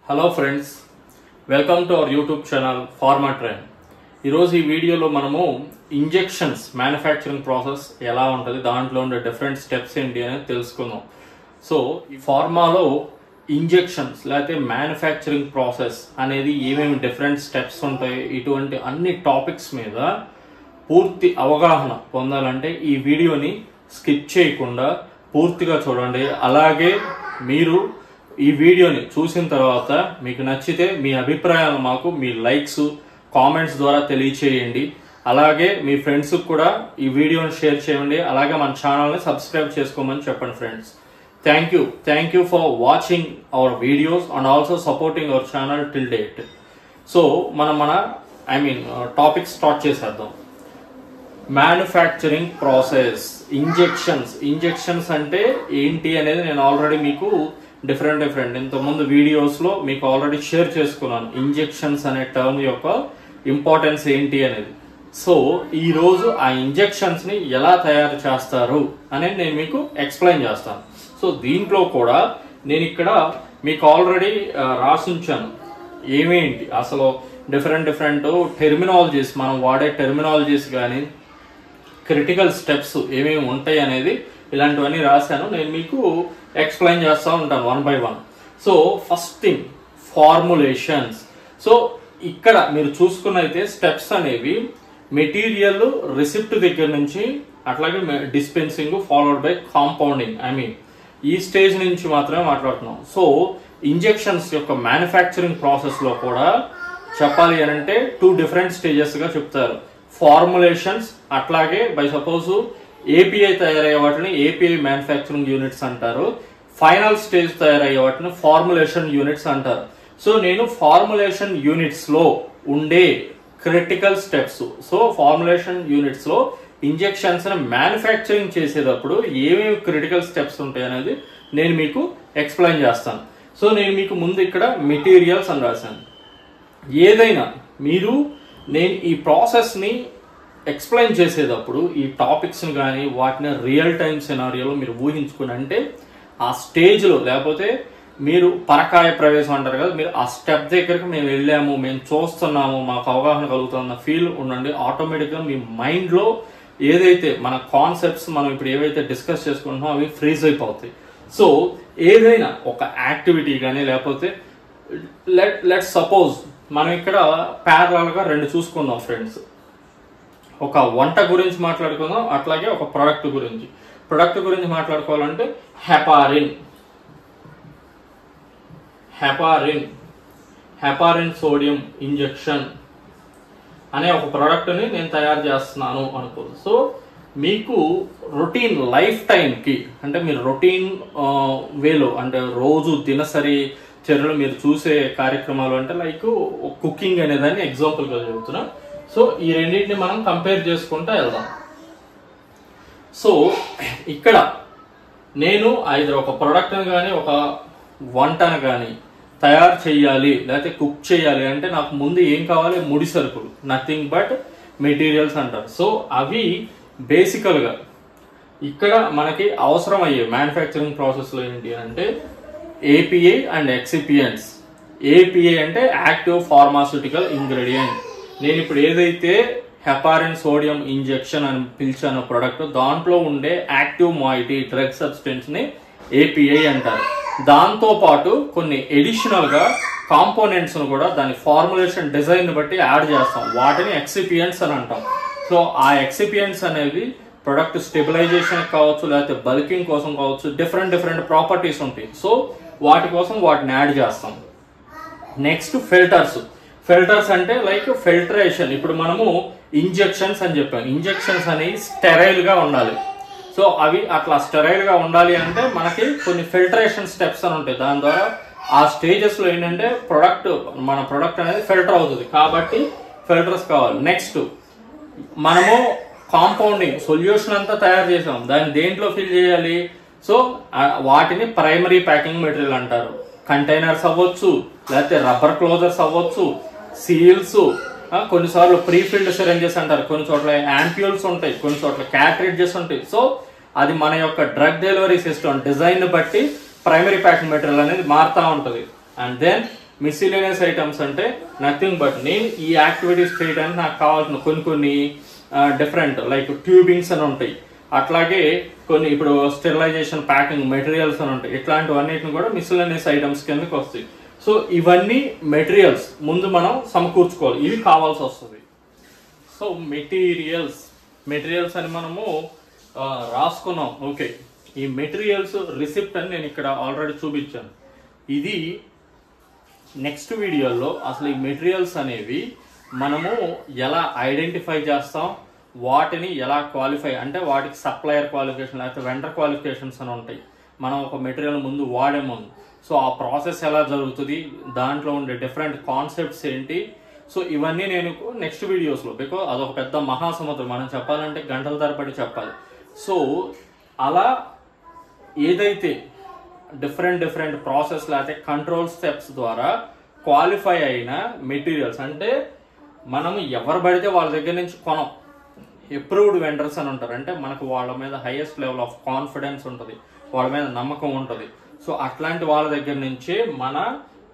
Hello friends, welcome to our YouTube channel PharmaTrain. ఈరోజు ఈ వీడియోలో మనము ఇంజెక్షన్స్ మ్యానుఫ్యాక్చరింగ్ ప్రాసెస్ ఎలా ఉంటుంది, దాంట్లో ఉండే డిఫరెంట్ స్టెప్స్ ఏంటి అనేది తెలుసుకుందాం. సో ఈ ఫార్మాలో ఇంజెక్షన్స్ లేకపోతే మ్యానుఫ్యాక్చరింగ్ ప్రాసెస్ అనేది ఏమేమి డిఫరెంట్ స్టెప్స్ ఉంటాయి, ఇటువంటి అన్ని టాపిక్స్ మీద పూర్తి అవగాహన పొందాలంటే ఈ వీడియోని స్కిప్ చేయకుండా పూర్తిగా చూడండి. అలాగే మీరు ఈ వీడియోని చూసిన తర్వాత మీకు నచ్చితే మీ అభిప్రాయాలు మాకు మీ లైక్స్ కామెంట్స్ ద్వారా తెలియచేయండి. అలాగే మీ ఫ్రెండ్స్కి కూడా ఈ వీడియోని షేర్ చేయండి. అలాగే మన ఛానల్ని సబ్స్క్రైబ్ చేసుకోమని చెప్పండి friends. Thank you for watching our videos and also supporting our channel till date. So మన టాపిక్ స్టార్ట్ చేసేద్దాం. మ్యానుఫ్యాక్చరింగ్ ప్రాసెస్, ఇంజెక్షన్స్ అంటే ఏంటి అనేది నేను ఆల్రెడీ మీకు డిఫరెంట్ ఇంతకుముందు వీడియోస్లో మీకు ఆల్రెడీ షేర్ చేసుకున్నాను. ఇంజెక్షన్స్ అనే టర్మ్ యొక్క ఇంపార్టెన్స్ ఏంటి అనేది. సో ఈరోజు ఆ ఇంజెక్షన్స్ని ఎలా తయారు చేస్తారు అనేది నేను మీకు ఎక్స్ప్లెయిన్ చేస్తాను. సో దీంట్లో కూడా నేను ఇక్కడ మీకు ఆల్రెడీ రాసుంచాను ఏమేంటి అసలు డిఫరెంట్ టెర్మినాలజీస్, మనం వాడే టెర్మినాలజీస్ కానీ క్రిటికల్ స్టెప్స్ ఏమేమి ఉంటాయి అనేది ఇలాంటివన్నీ రాశాను. నేను మీకు ఎక్స్ప్లెయిన్ చేస్తూ ఉంటాను one by one. So first thing formulations. So ఇక్కడ మీరు చూసుకున్నైతే స్టెప్స్ అనేవి మెటీరియల్ రిసిప్ట్ దగ్గర నుంచి అట్లాగే డిస్పెన్సింగ్ ఫాలోడ్ బై కాంపౌండింగ్, ఈ స్టేజ్ నుంచి మాత్రమే మాట్లాడుతున్నాం. సో ఇంజెక్షన్స్ యొక్క మ్యానుఫ్యాక్చరింగ్ ప్రాసెస్ లో కూడా చెప్పాలి అని అంటే 2 డిఫరెంట్ స్టేజెస్ గా చెప్తారు. ఫార్ములేషన్స్, అట్లాగే బై సపోజ్ ఏపీఐ తయారయ్యే వాటిని ఏపీఐ మ్యానుఫ్యాక్చరింగ్ యూనిట్స్ అంటారు. ఫైనల్ స్టేజ్ తయారయ్యే వాటిని ఫార్ములేషన్ యూనిట్స్ అంటారు. సో నేను ఫార్ములేషన్ యూనిట్స్ లో ఉండే critical steps, so formulation units లో ఇంజెక్షన్స్ మ్యానుఫ్యాక్చరింగ్ చేసేటప్పుడు ఏమేమి క్రిటికల్ స్టెప్స్ ఉంటాయి అనేది నేను మీకు ఎక్స్ప్లెయిన్ చేస్తాను. సో నేను మీకు ముందు ఇక్కడ మెటీరియల్స్ అని రాశాను. ఏదైనా నేను ఈ ప్రాసెస్ని ఎక్స్ప్లెయిన్ చేసేటప్పుడు ఈ టాపిక్స్ని కానీ వాటిని రియల్ టైమ్ సినారియోలో మీరు ఊహించుకుని, అంటే ఆ స్టేజ్లో లేకపోతే మీరు పరకాయ ప్రవేశం అంటారు కదా, మీరు ఆ స్టెప్ దగ్గరికి మేము వెళ్ళాము, మేము చూస్తున్నాము, మాకు అవగాహన కలుగుతున్న ఫీల్ ఉండండి. ఆటోమేటిక్గా మీ మైండ్లో ఏదైతే మన కాన్సెప్ట్స్ మనం ఇప్పుడు ఏవైతే డిస్కస్ చేసుకుంటున్నామో అవి ఫ్రీజ్ అయిపోతాయి. సో ఏదైనా ఒక యాక్టివిటీ కానీ లేకపోతే లెట్ సపోజ్ మనం ఇక్కడ ప్యారలల్గా 2 చూసుకుందాం ఫ్రెండ్స్. ఒక వంట గురించి మాట్లాడుకుందాం, అట్లాగే ఒక ప్రొడక్ట్ గురించి మాట్లాడుకోవాలంటే హెపారిన్ సోడియం ఇంజెక్షన్ అనే ఒక ప్రోడక్ట్ని నేను తయారు చేస్తున్నాను అనుకో. సో మీకు రొటీన్ లైఫ్ టైంకి, అంటే మీరు రొటీన్ వేలో, అంటే రోజు దినసరి చర్యలు మీరు చూసే కార్యక్రమాలు అంటే లైక్ కుకింగ్ అనేదాన్ని ఎగ్జాంపుల్గా చెబుతున్నా. సో ఈ రెండింటిని మనం కంపేర్ చేసుకుంటూ వెళ్దాం. సో ఇక్కడ నేను ఐదర్ ఒక ప్రోడక్ట్ని కానీ ఒక వంటను కానీ తయారు చేయాలి లేకపోతే కుక్ చేయాలి అంటే నాకు ముందు ఏం కావాలి? ముడి సరుకులు, నథింగ్ బట్ మెటీరియల్స్ అంటారు. సో అవి బేసికల్గా ఇక్కడ మనకి అవసరం అయ్యే మ్యానుఫ్యాక్చరింగ్ ప్రాసెస్లో ఏంటి అంటే ఏపీఐ అండ్ ఎక్సిపియంట్స్. ఏపీఐ అంటే యాక్టివ్ ఫార్మాస్యూటికల్ ఇంగ్రీడియంట్. నేను ఇప్పుడు ఏదైతే హెపారిన్ సోడియం ఇంజెక్షన్ అని పిలిచానో ప్రొడక్ట్, దాంట్లో ఉండే యాక్టివ్ మాయిటీ డ్రగ్ సబ్స్టెన్స్ ని ఏపీఐ అంటారు. దాంతో పాటు కొన్ని ఎడిషనల్ గా కాంపోనెంట్స్ ను కూడా దాని ఫార్ములేషన్ డిజైన్ బట్టి యాడ్ చేస్తాం, వాటిని ఎక్సిపియంట్స్ అని అంటాం. సో ఆ ఎక్సిపియంట్స్ అనేవి ప్రొడక్ట్ స్టెబిలైజేషన్ కావచ్చు లేకపోతే బల్కింగ్ కోసం కావచ్చు, డిఫరెంట్ ప్రాపర్టీస్ ఉంటాయి. సో వాటి కోసం వాటిని యాడ్ చేస్తాం. నెక్స్ట్ ఫిల్టర్స్ అంటే లైక్ ఫిల్టరేషన్. ఇప్పుడు మనము ఇంజెక్షన్స్ అని చెప్పాం, ఇంజెక్షన్స్ అనేవి స్టెరైల్ గా ఉండాలి. సో అవి అట్లా స్టెరైల్ గా ఉండాలి అంటే మనకి కొన్ని ఫిల్టరేషన్ స్టెప్స్ అని ఉంటాయి. దాని ద్వారా ఆ స్టేజెస్ లో ఏంటంటే మన ప్రొడక్ట్ అనేది ఫిల్టర్ అవుతుంది, కాబట్టి ఫిల్టర్స్ కావాలి. నెక్స్ట్ మనము కాంపౌండింగ్ సొల్యూషన్ అంతా తయారు చేసాం, దాన్ని దేంట్లో ఫిల్ చేయాలి? సో వాటిని ప్రైమరీ ప్యాకింగ్ మెటీరియల్ అంటారు. కంటైనర్స్ అవ్వచ్చు, లేకపోతే రబ్బర్ క్లోజర్స్ అవ్వచ్చు, సీల్స్, కొన్నిసార్లు ప్రీఫిల్డ్ సిరంజెస్ అంటారు, కొన్ని చోట్ల యాంప్యూల్స్ ఉంటాయి, కొన్ని చోట్ల క్యాట్రిడ్జెస్ ఉంటాయి. సో అది మన యొక్క డ్రగ్ డెలివరీ సిస్టమ్ డిజైన్ బట్టి ప్రైమరీ ప్యాకింగ్ మెటీరియల్ అనేది మారుతూ ఉంటుంది. అండ్ దెన్ మిస్సిలేనియస్ ఐటమ్స్ అంటే నథింగ్ బట్ నేను ఈ యాక్టివిటీస్ చేయడానికి నాకు కావాల్సిన కొన్ని డిఫరెంట్ లైక్ ట్యూబింగ్స్ అని ఉంటాయి, అట్లాగే కొన్ని ఇప్పుడు స్టెరిలైజేషన్ ప్యాకింగ్ మెటీరియల్స్ అని ఉంటాయి. ఇట్లాంటివన్నిటిని కూడా మిస్సిలేనియస్ ఐటమ్స్ కిందకి వస్తాయి. సో ఇవన్నీ మెటీరియల్స్ ముందు మనం సమకూర్చుకోవాలి, ఇవి కావాల్సి వస్తుంది. సో మెటీరియల్స్ అని మనము రాసుకున్నాం. ఓకే, ఈ మెటీరియల్స్ రిసిప్ట్ అని నేను ఇక్కడ ఆల్రెడీ చూపించాను. ఇది నెక్స్ట్ వీడియోలో అసలు ఈ మెటీరియల్స్ అనేవి మనము ఎలా ఐడెంటిఫై చేస్తాం, వాటిని ఎలా క్వాలిఫై అంటే వాటికి సప్లయర్ క్వాలిఫికేషన్ లేకపోతే వెండర్ క్వాలిఫికేషన్స్ అని ఉంటాయి. మనం ఒక మెటీరియల్ ముందు వాడే ముందు సో ఆ ప్రాసెస్ ఎలా జరుగుతుంది, దాంట్లో ఉండే డిఫరెంట్ కాన్సెప్ట్స్ ఏంటి, సో ఇవన్నీ నేను నెక్స్ట్ వీడియోస్లో, బికాజ్ అదొక పెద్ద మహాసముద్రం, మనం చెప్పాలంటే గంటల తరబడి చెప్పాలి. సో అలా ఏదైతే డిఫరెంట్ ప్రాసెస్ లేకపోతే కంట్రోల్ స్టెప్స్ ద్వారా క్వాలిఫై అయిన మెటీరియల్స్ అంటే మనము ఎవరు పడితే వాళ్ళ దగ్గర నుంచి కొనం, అప్రూవ్డ్ వెండర్స్ అని ఉంటారు. అంటే మనకు వాళ్ళ మీద హైయెస్ట్ లెవెల్ ఆఫ్ కాన్ఫిడెన్స్ ఉంటుంది, వాళ్ళ మీద నమ్మకం ఉంటుంది. సో అట్లాంటి వాళ్ళ దగ్గర నుంచే మన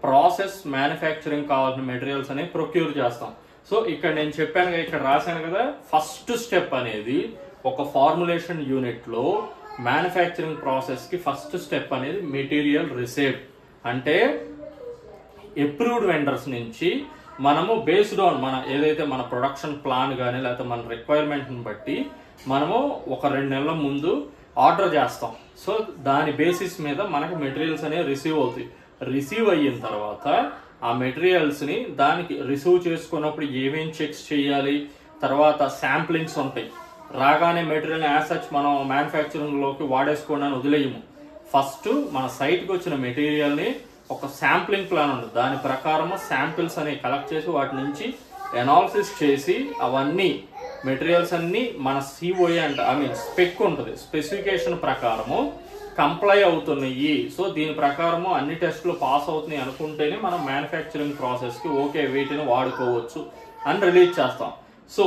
ప్రాసెస్ మ్యానుఫ్యాక్చరింగ్ కావాల్సిన మెటీరియల్స్ అనేవి ప్రొక్యూర్ చేస్తాం. సో ఇక్కడ నేను చెప్పాను, ఇక్కడ రాశాను కదా, ఫస్ట్ స్టెప్ అనేది ఒక ఫార్ములేషన్ యూనిట్ లో మ్యానుఫ్యాక్చరింగ్ ప్రాసెస్ కి ఫస్ట్ స్టెప్ అనేది మెటీరియల్ రిసీవ్డ్. అంటే అప్రూవ్డ్ వెండర్స్ నుంచి మనము బేస్డ్ ఆన్ మన ఏదైతే మన ప్రొడక్షన్ ప్లాన్ కానీ లేకపోతే మన రిక్వైర్మెంట్ని బట్టి మనము ఒక 2 నెలల ముందు ఆర్డర్ చేస్తాం. సో దాని బేసిస్ మీద మనకు మెటీరియల్స్ అనేవి రిసీవ్ అవుతాయి. రిసీవ్ అయిన తర్వాత ఆ మెటీరియల్స్ని దానికి రిసీవ్ చేసుకున్నప్పుడు ఏమేం చెక్స్ చేయాలి, తర్వాత శాంప్లింగ్స్ ఉంటాయి. రాగానే మెటీరియల్ యాజ్ సచ్ మనం మ్యానుఫ్యాక్చరింగ్లోకి వాడేసుకోండి అని వదిలేయము. ఫస్ట్ మన సైట్కి వచ్చిన మెటీరియల్ని ఒక శాంప్లింగ్ ప్లాన్ ఉంటుంది, దాని ప్రకారం శాంపిల్స్ అనేవి కలెక్ట్ చేసి వాటి నుంచి ఎనాలిసిస్ చేసి అవన్నీ మెటీరియల్స్ అన్ని మన సిఓఏ అంటే స్పెక్ ఉంటుంది, స్పెసిఫికేషన్ ప్రకారము కంప్లై అవుతున్నాయి. సో దీని ప్రకారము అన్ని టెస్టులు పాస్ అవుతున్నాయి అనుకుంటేనే మనం మ్యానుఫ్యాక్చరింగ్ ప్రాసెస్కి ఓకే వీటిని వాడుకోవచ్చు అని రిలీజ్ చేస్తాం. సో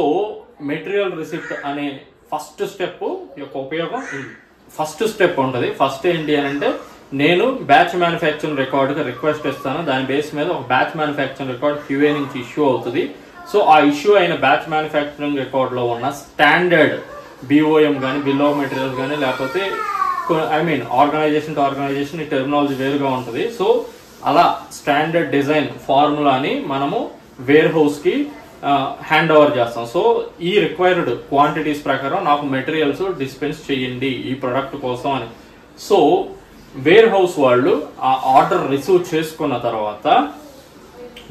మెటీరియల్ రిసిప్ట్ అనే ఫస్ట్ స్టెప్ యొక్క ఉపయోగం ఇది. ఫస్ట్ స్టెప్ ఉంటుంది. ఫస్ట్ ఏంటి అని అంటే నేను బ్యాచ్ మ్యానుఫ్యాక్చరింగ్ రికార్డుకి రిక్వెస్ట్ ఇస్తాను, దాని బేస్ మీద ఒక బ్యాచ్ మ్యానుఫ్యాక్చరింగ్ రికార్డ్ క్యూఏ నుంచి ఇష్యూ అవుతుంది. సో ఆ ఇష్యూ అయిన బ్యాచ్ మ్యానుఫ్యాక్చరింగ్ రికార్డులో ఉన్న స్టాండర్డ్ బిఓఎం కానీ బిల్ ఆఫ్ మెటీరియల్స్ కానీ లేకపోతే ఆర్గనైజేషన్ టు ఆర్గనైజేషన్ ఈ టెర్మినాలజీ వేరుగా ఉంటుంది. సో అలా స్టాండర్డ్ డిజైన్ ఫార్ములాని మనము వేర్ హౌస్కి హ్యాండ్ ఓవర్ చేస్తాం. సో ఈ రిక్వైర్డ్ క్వాంటిటీస్ ప్రకారం నాకు మెటీరియల్స్ డిస్పెన్స్ చేయండి ఈ ప్రొడక్ట్ కోసం అని. సో వేర్ హౌస్ వాళ్ళు ఆ ఆర్డర్ రిసీవ్ చేసుకున్న తర్వాత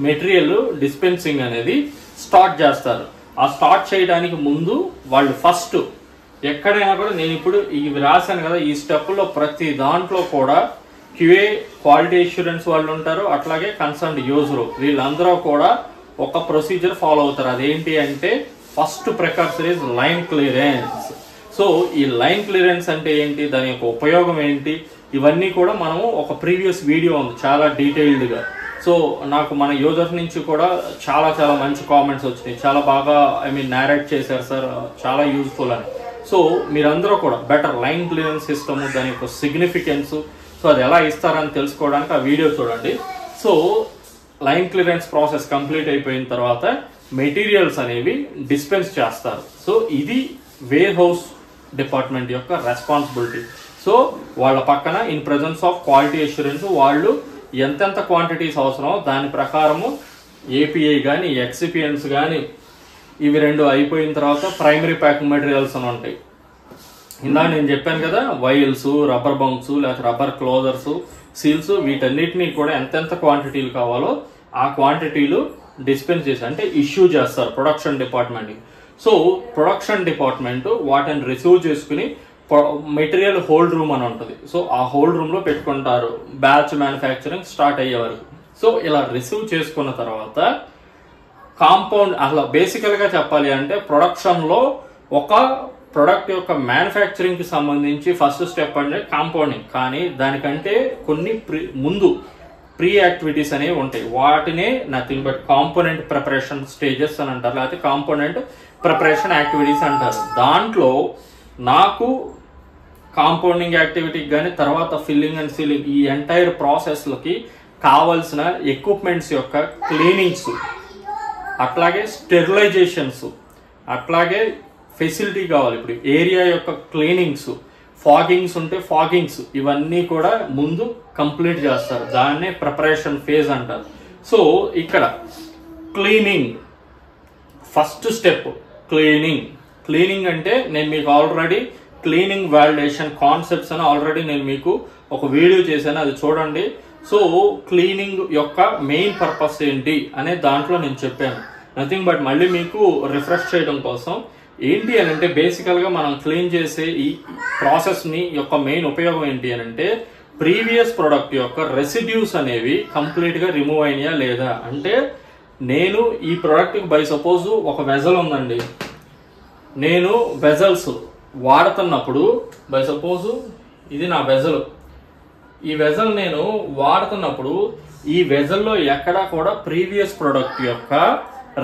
మెటీరియల్ డిస్పెన్సింగ్ అనేది స్టార్ట్ చేస్తారు. ఆ స్టార్ట్ చేయడానికి ముందు వాళ్ళు ఫస్ట్ ఎక్కడైనా కూడా నేను ఇప్పుడు ఇవి రాశాను కదా, ఈ స్టెప్లో ప్రతి దాంట్లో కూడా క్యూఏ క్వాలిటీ అష్యూరెన్స్ వాళ్ళు ఉంటారు, అట్లాగే కన్సర్న్డ్ యూజర్ వీళ్ళందరూ కూడా ఒక ప్రొసీజర్ ఫాలో అవుతారు. అదేంటి అంటే first precursor is line clearance. So ఈ లైన్ క్లియరెన్స్ అంటే ఏంటి, దాని యొక్క ఉపయోగం ఏంటి, ఇవన్నీ కూడా మనము ఒక ప్రీవియస్ వీడియో ఉంది చాలా డీటెయిల్డ్గా. సో నాకు మన యూజర్స్ నుంచి కూడా చాలా మంచి కామెంట్స్ వచ్చినాయి, చాలా బాగా నేరేట్ చేశారు సార్, చాలా యూజ్ఫుల్ అని. సో మీరందరూ కూడా బెటర్ లైన్ క్లియరెన్స్ సిస్టమ్, దాని యొక్క సిగ్నిఫికెన్స్, సో అది ఎలా ఇస్తారని తెలుసుకోవడానికి ఆ వీడియో చూడండి. So line clearance process complete అయిపోయిన తర్వాత మెటీరియల్స్ అనేవి డిస్పెన్స్ చేస్తారు. సో ఇది వేర్ హౌస్ డిపార్ట్మెంట్ యొక్క రెస్పాన్సిబిలిటీ. సో వాళ్ళ పక్కన in presence of quality assurance వాళ్ళు ఎంతెంత క్వాంటిటీస్ అవసరమో దాని ప్రకారము ఏపీఐ కానీ ఎక్సిపియన్స్ కానీ ఇవి 2 అయిపోయిన తర్వాత ప్రైమరీ ప్యాకింగ్ మెటీరియల్స్ అని ఉంటాయి. ఇందాక నేను చెప్పాను కదా, వైల్స్, రబ్బర్ బంక్స్ లేకపోతే రబ్బర్ క్లోజర్స్, సీల్స్, వీటన్నిటినీ కూడా ఎంతెంత క్వాంటిటీలు కావాలో ఆ క్వాంటిటీలు డిస్పెన్స్ చేసి అంటే ఇష్యూ చేస్తారు ప్రొడక్షన్ డిపార్ట్మెంట్కి. సో ప్రొడక్షన్ డిపార్ట్మెంట్ వాటిని రిసీవ్ చేసుకుని మెటీరియల్ హోల్డ్ రూమ్ అని ఉంటుంది. సో ఆ హోల్డ్ రూమ్ లో పెట్టుకుంటారు బ్యాచ్ మ్యానుఫ్యాక్చరింగ్ స్టార్ట్ అయ్యే వరకు. సో ఇలా రిసీవ్ చేసుకున్న తర్వాత కాంపౌండ్, అసలు బేసికల్ గా చెప్పాలి అంటే ప్రొడక్షన్ లో ఒక ప్రొడక్ట్ యొక్క మ్యానుఫ్యాక్చరింగ్ కి సంబంధించి ఫస్ట్ స్టెప్ అంటే కాంపౌండింగ్, కానీ దానికంటే కొన్ని ముందు ప్రీ యాక్టివిటీస్ అనేవి ఉంటాయి. వాటినే nothing but component preparation stages అని అంటారు, లేకపోతే కాంపోనెంట్ ప్రిపరేషన్ యాక్టివిటీస్ అంటారు. దాంట్లో నాకు కాంపౌండింగ్ యాక్టివిటీకి కానీ తర్వాత ఫిల్లింగ్ అండ్ సీలింగ్ ఈ ఎంటైర్ ప్రాసెస్లకి కావాల్సిన ఎక్విప్మెంట్స్ యొక్క క్లీనింగ్స్, అట్లాగే స్టెరిలైజేషన్స్, అట్లాగే ఫెసిలిటీ కావాలి. ఇప్పుడు ఏరియా యొక్క క్లీనింగ్స్, ఫాగింగ్స్ ఉంటే ఫాగింగ్స్, ఇవన్నీ కూడా ముందు కంప్లీట్ చేస్తారు. దాన్నే ప్రిపరేషన్ ఫేజ్ అంటారు. సో ఇక్కడ క్లీనింగ్ ఫస్ట్ స్టెప్. క్లీనింగ్ అంటే నేను మీకు ఆల్రెడీ క్లీనింగ్ వాలిడేషన్ కాన్సెప్ట్స్ అని ఆల్రెడీ నేను మీకు ఒక వీడియో చేశాను, అది చూడండి. సో క్లీనింగ్ యొక్క మెయిన్ పర్పస్ ఏంటి అనే దాంట్లో నేను చెప్పాను. నథింగ్ బట్ మళ్ళీ మీకు రిఫ్రెష్ చేయడం కోసం ఏంటి అని అంటే, బేసికల్ గా మనం క్లీన్ చేసే ఈ ప్రాసెస్ ని యొక్క మెయిన్ ఉపయోగం ఏంటి అని అంటే, ప్రీవియస్ ప్రొడక్ట్ యొక్క రెసిడ్యూస్ అనేవి కంప్లీట్ గా రిమూవ్ అయినాయా లేదా. అంటే నేను ఈ ప్రొడక్ట్ బై సపోజ్ ఒక వెజల్ ఉందండి, నేను వెజల్స్ వాడుతున్నప్పుడు బై సపోజ్ ఇది నా వెజల్, ఈ వెజల్ నేను వాడుతున్నప్పుడు ఈ వెజల్లో ఎక్కడా కూడా ప్రీవియస్ ప్రొడక్ట్ యొక్క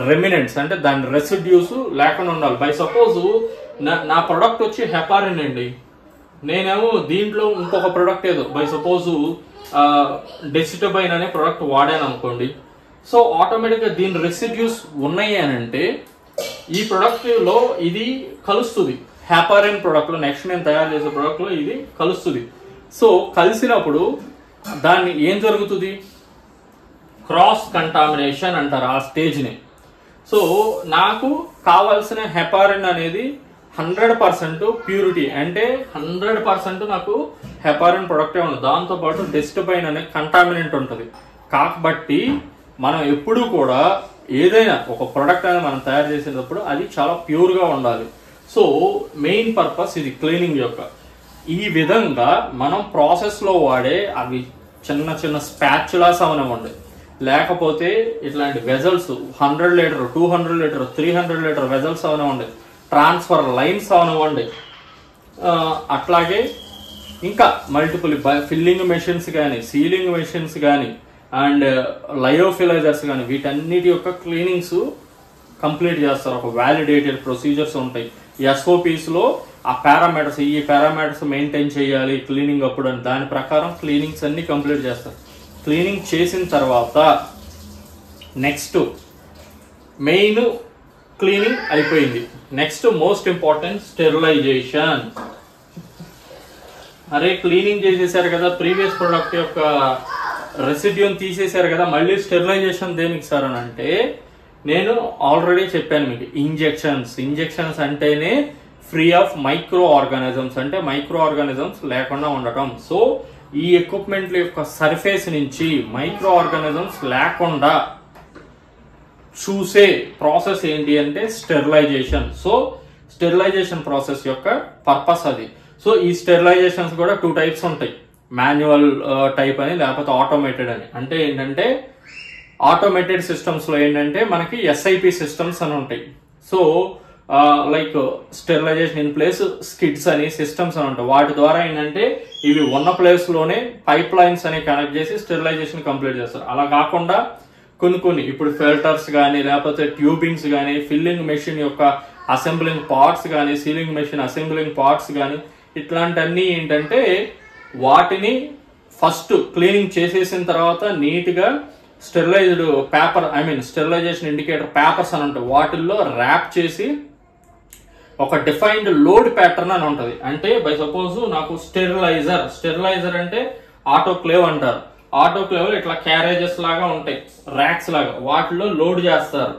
రెమినెంట్స్ అంటే దాని రెసిడ్యూస్ లేకుండా ఉండాలి. బై సపోజ్ నా ప్రొడక్ట్ వచ్చి హెపారిన్ అండి, నేనేమో దీంట్లో ఇంకొక ప్రొడక్ట్ ఏదో బై సపోజ్ డెసిటబైన్ అనే ప్రొడక్ట్ వాడాను అనుకోండి. సో ఆటోమేటిక్ గా దీని రెసిడ్యూస్ ఉన్నాయి అని అంటే ఈ ప్రొడక్ట్ లో ఇది కలుస్తుంది. హెపారిన్ ప్రొడక్ట్ లో నెక్స్ట్ నేను తయారు చేసే ప్రొడక్ట్ లో ఇది కలుస్తుంది. సో కలిసినప్పుడు దాన్ని ఏం జరుగుతుంది, క్రాస్ కంటామినేషన్ అంటారు ఆ స్టేజ్ ని. సో నాకు కావాల్సిన హెపారిన్ అనేది 100% ప్యూరిటీ, అంటే 100% నాకు హెపారిన్ ప్రొడక్టే ఉంది. దాంతో పాటు డెసిటబైన్ అనే కంటామినెంట్ ఉంటుంది. కాబట్టి మనం ఎప్పుడూ కూడా ఏదైనా ఒక ప్రొడక్ట్ అనేది మనం తయారు చేసేటప్పుడు అది చాలా ప్యూర్ గా ఉండాలి. సో మెయిన్ పర్పస్ ఇది క్లీనింగ్ యొక్క. ఈ విధంగా మనం ప్రాసెస్ లో వాడే అవి చిన్న చిన్న స్పాచులాస్ అవనివ్వండి, లేకపోతే ఇట్లాంటి vessels 100 litre 200 litre 300 litre vessels అవనివ్వండి, ట్రాన్స్ఫర్ లైన్స్ అవనివ్వండి, అట్లాగే ఇంకా మల్టిపుల్ ఫిల్లింగ్ మెషిన్స్ కానీ, సీలింగ్ మెషిన్స్ కానీ, అండ్ లయోఫిలైజర్స్ కానీ, వీటన్నిటి యొక్క క్లీనింగ్స్ కంప్లీట్ చేస్తారు. ఒక వ్యాలిడేటెడ్ ప్రొసీజర్స్ ఉంటాయి. SOPs లో ఆ పారామీటర్స్, ఈ పారామీటర్స్ మెయింటైన్ చేయాలి క్లీనింగ్ అప్పుడు అని, దాని ప్రకారం క్లీనింగ్స్ అన్ని కంప్లీట్ చేస్తారు. క్లీనింగ్ చేసిన తర్వాత నెక్స్ట్ మెయిన్ క్లీనింగ్ అయిపోయింది. Next most important sterilization. అరే క్లీనింగ్ చేసేసారు కదా, ప్రీవియస్ ప్రొడక్ట్ యొక్క రెసిడ్యూని తీసేశారు కదా, మళ్ళీ స్టెరిలైజేషన్ దేనికి సార్ అని అంటే, నేను ఆల్రెడీ చెప్పాను మీకు ఇంజెక్షన్స్ అంటేనే ఫ్రీ ఆఫ్ మైక్రో ఆర్గానిజమ్స్, అంటే మైక్రో ఆర్గానిజమ్స్ లేకుండా ఉండటం. సో ఈ ఎక్విప్మెంట్ యొక్క సర్ఫేస్ నుంచి మైక్రో ఆర్గానిజమ్స్ లేకుండా చూసే ప్రాసెస్ ఏంటి అంటే స్టెరిలైజేషన్. సో స్టెరిలైజేషన్ ప్రాసెస్ యొక్క పర్పస్ అది. సో ఈ స్టెరిలైజేషన్స్ కూడా 2 టైప్స్ ఉంటాయి, మాన్యువల్ టైప్ అని, లేకపోతే ఆటోమేటెడ్ అని. అంటే ఏంటంటే ఆటోమేటెడ్ సిస్టమ్స్ లో ఏంటంటే మనకి SIP సిస్టమ్స్ అని ఉంటాయి. So like sterilisation in place skids అని సిస్టమ్స్ అని ఉంటాయి. వాటి ద్వారా ఏంటంటే ఇవి ఉన్న ప్లేస్ లోనే పైప్ లైన్స్ అని కనెక్ట్ చేసి స్టెరిలైజేషన్ కంప్లీట్ చేస్తారు. అలా కాకుండా కొన్ని ఇప్పుడు ఫిల్టర్స్ కానీ, లేకపోతే ట్యూబింగ్స్ కానీ, ఫిల్లింగ్ మెషిన్ యొక్క అసెంబ్లింగ్ పార్ట్స్ కానీ, సీలింగ్ మెషిన్ అసెంబ్లింగ్ పార్ట్స్ కానీ, ఇట్లాంటివన్నీ ఏంటంటే వాటిని ఫస్ట్ క్లీనింగ్ చేసేసిన తర్వాత నీట్ గా sterilized paper, sterilization indicator papers అని ఉంటాయి, వాటిల్లో ర్యాప్ చేసి ఒక డిఫైన్డ్ లోడ్ ప్యాటర్న్ అని ఉంటది. అంటే బై సపోజ్ నాకు స్టెరిలైజర్ అంటే ఆటోక్లేవ్ అంటారు. ఆటోక్లేవ్ లో ఇట్లా క్యారేజెస్ లాగా ఉంటాయి, ర్యాక్స్ లాగా, వాటిలో లోడ్ చేస్తారు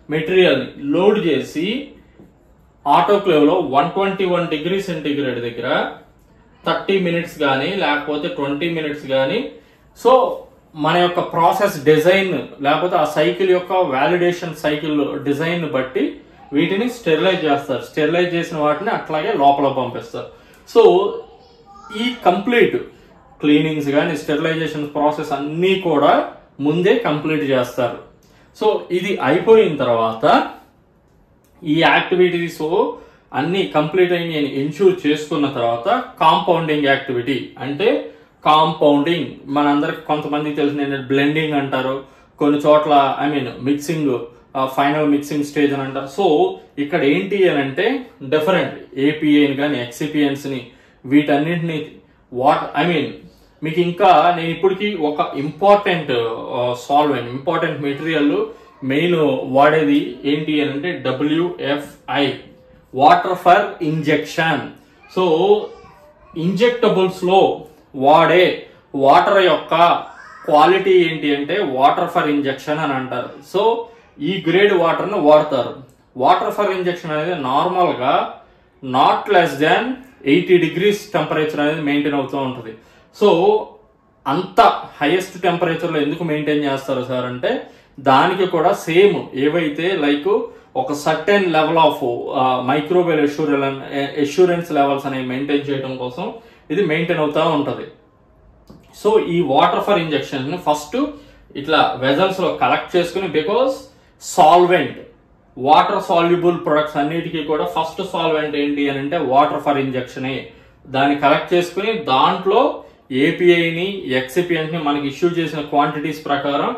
మెటీరియల్ ని. లోడ్ చేసి ఆటోక్లేవ్ లో 121 డిగ్రీ సెంటీగ్రేడ్ దగ్గర 30 మినిట్స్ కానీ లేకపోతే 20 మినిట్స్ కానీ, సో మన యొక్క ప్రాసెస్ డిజైన్ లేకపోతే ఆ సైకిల్ యొక్క వ్యాలిడేషన్ సైకిల్ డిజైన్ బట్టి వీటిని స్టెరిలైజ్ చేస్తారు. స్టెరిలైజ్ చేసిన వాటిని అట్లాగే లోపల పంపిస్తారు. సో ఈ కంప్లీట్ క్లీనింగ్స్ కానీ స్టెరిలైజేషన్ ప్రాసెస్ అన్నీ కూడా ముందే కంప్లీట్ చేస్తారు. సో ఇది అయిపోయిన తర్వాత ఈ యాక్టివిటీస్ అన్ని కంప్లీట్ అయ్యి నేను ఎన్ష్యూర్ చేసుకున్న తర్వాత కాంపౌండింగ్ యాక్టివిటీ. అంటే కాంపౌండింగ్ మనందరికి కొంతమందికి తెలిసిన బ్లెండింగ్ అంటారు, కొన్ని చోట్ల మిక్సింగ్, ఫైనల్ మిక్సింగ్ స్టేజ్ అని అంటారు. సో ఇక్కడ ఏంటి అని అంటే డిఫరెంట్ API కానీ XCPNs ని వీటన్నింటిని మీకు ఇంకా నేను ఇప్పటికి ఒక important solvent, important material main వాడేది ఏంటి అని అంటే WFI, water for injection. So injectables లో వాడే వాటర్ యొక్క క్వాలిటీ ఏంటి అంటే వాటర్ ఫర్ ఇంజెక్షన్ అని అంటారు. సో ఈ గ్రేడ్ వాటర్ ను వాడతారు. వాటర్ ఫర్ ఇంజెక్షన్ అనేది నార్మల్ గా not less than 80 degrees temperature అనేది మెయింటైన్ అవుతూ ఉంటుంది. సో అంత హైయెస్ట్ టెంపరేచర్ లో ఎందుకు మెయింటైన్ చేస్తారు సార్ అంటే దానికి కూడా సేమ్ ఏవైతే లైక్ ఒక certain level of microbial assurance levels అనేవి మెయింటైన్ చేయడం కోసం ఇది మెయింటైన్ అవుతూ ఉంటది. సో ఈ వాటర్ ఫర్ ఇంజెక్షన్ ని ఫస్ట్ ఇట్లా వెజల్స్ లో కలెక్ట్ చేసుకుని, because solvent water soluble products అన్నిటికీ కూడా ఫస్ట్ సాల్వెంట్ ఏంటి అని అంటే వాటర్ ఫర్ ఇంజెక్షనే. దాన్ని కలెక్ట్ చేసుకుని దాంట్లో ఏపీఐని ఎక్సిపియంట్ ని మనకి ఇష్యూ చేసిన క్వాంటిటీస్ ప్రకారం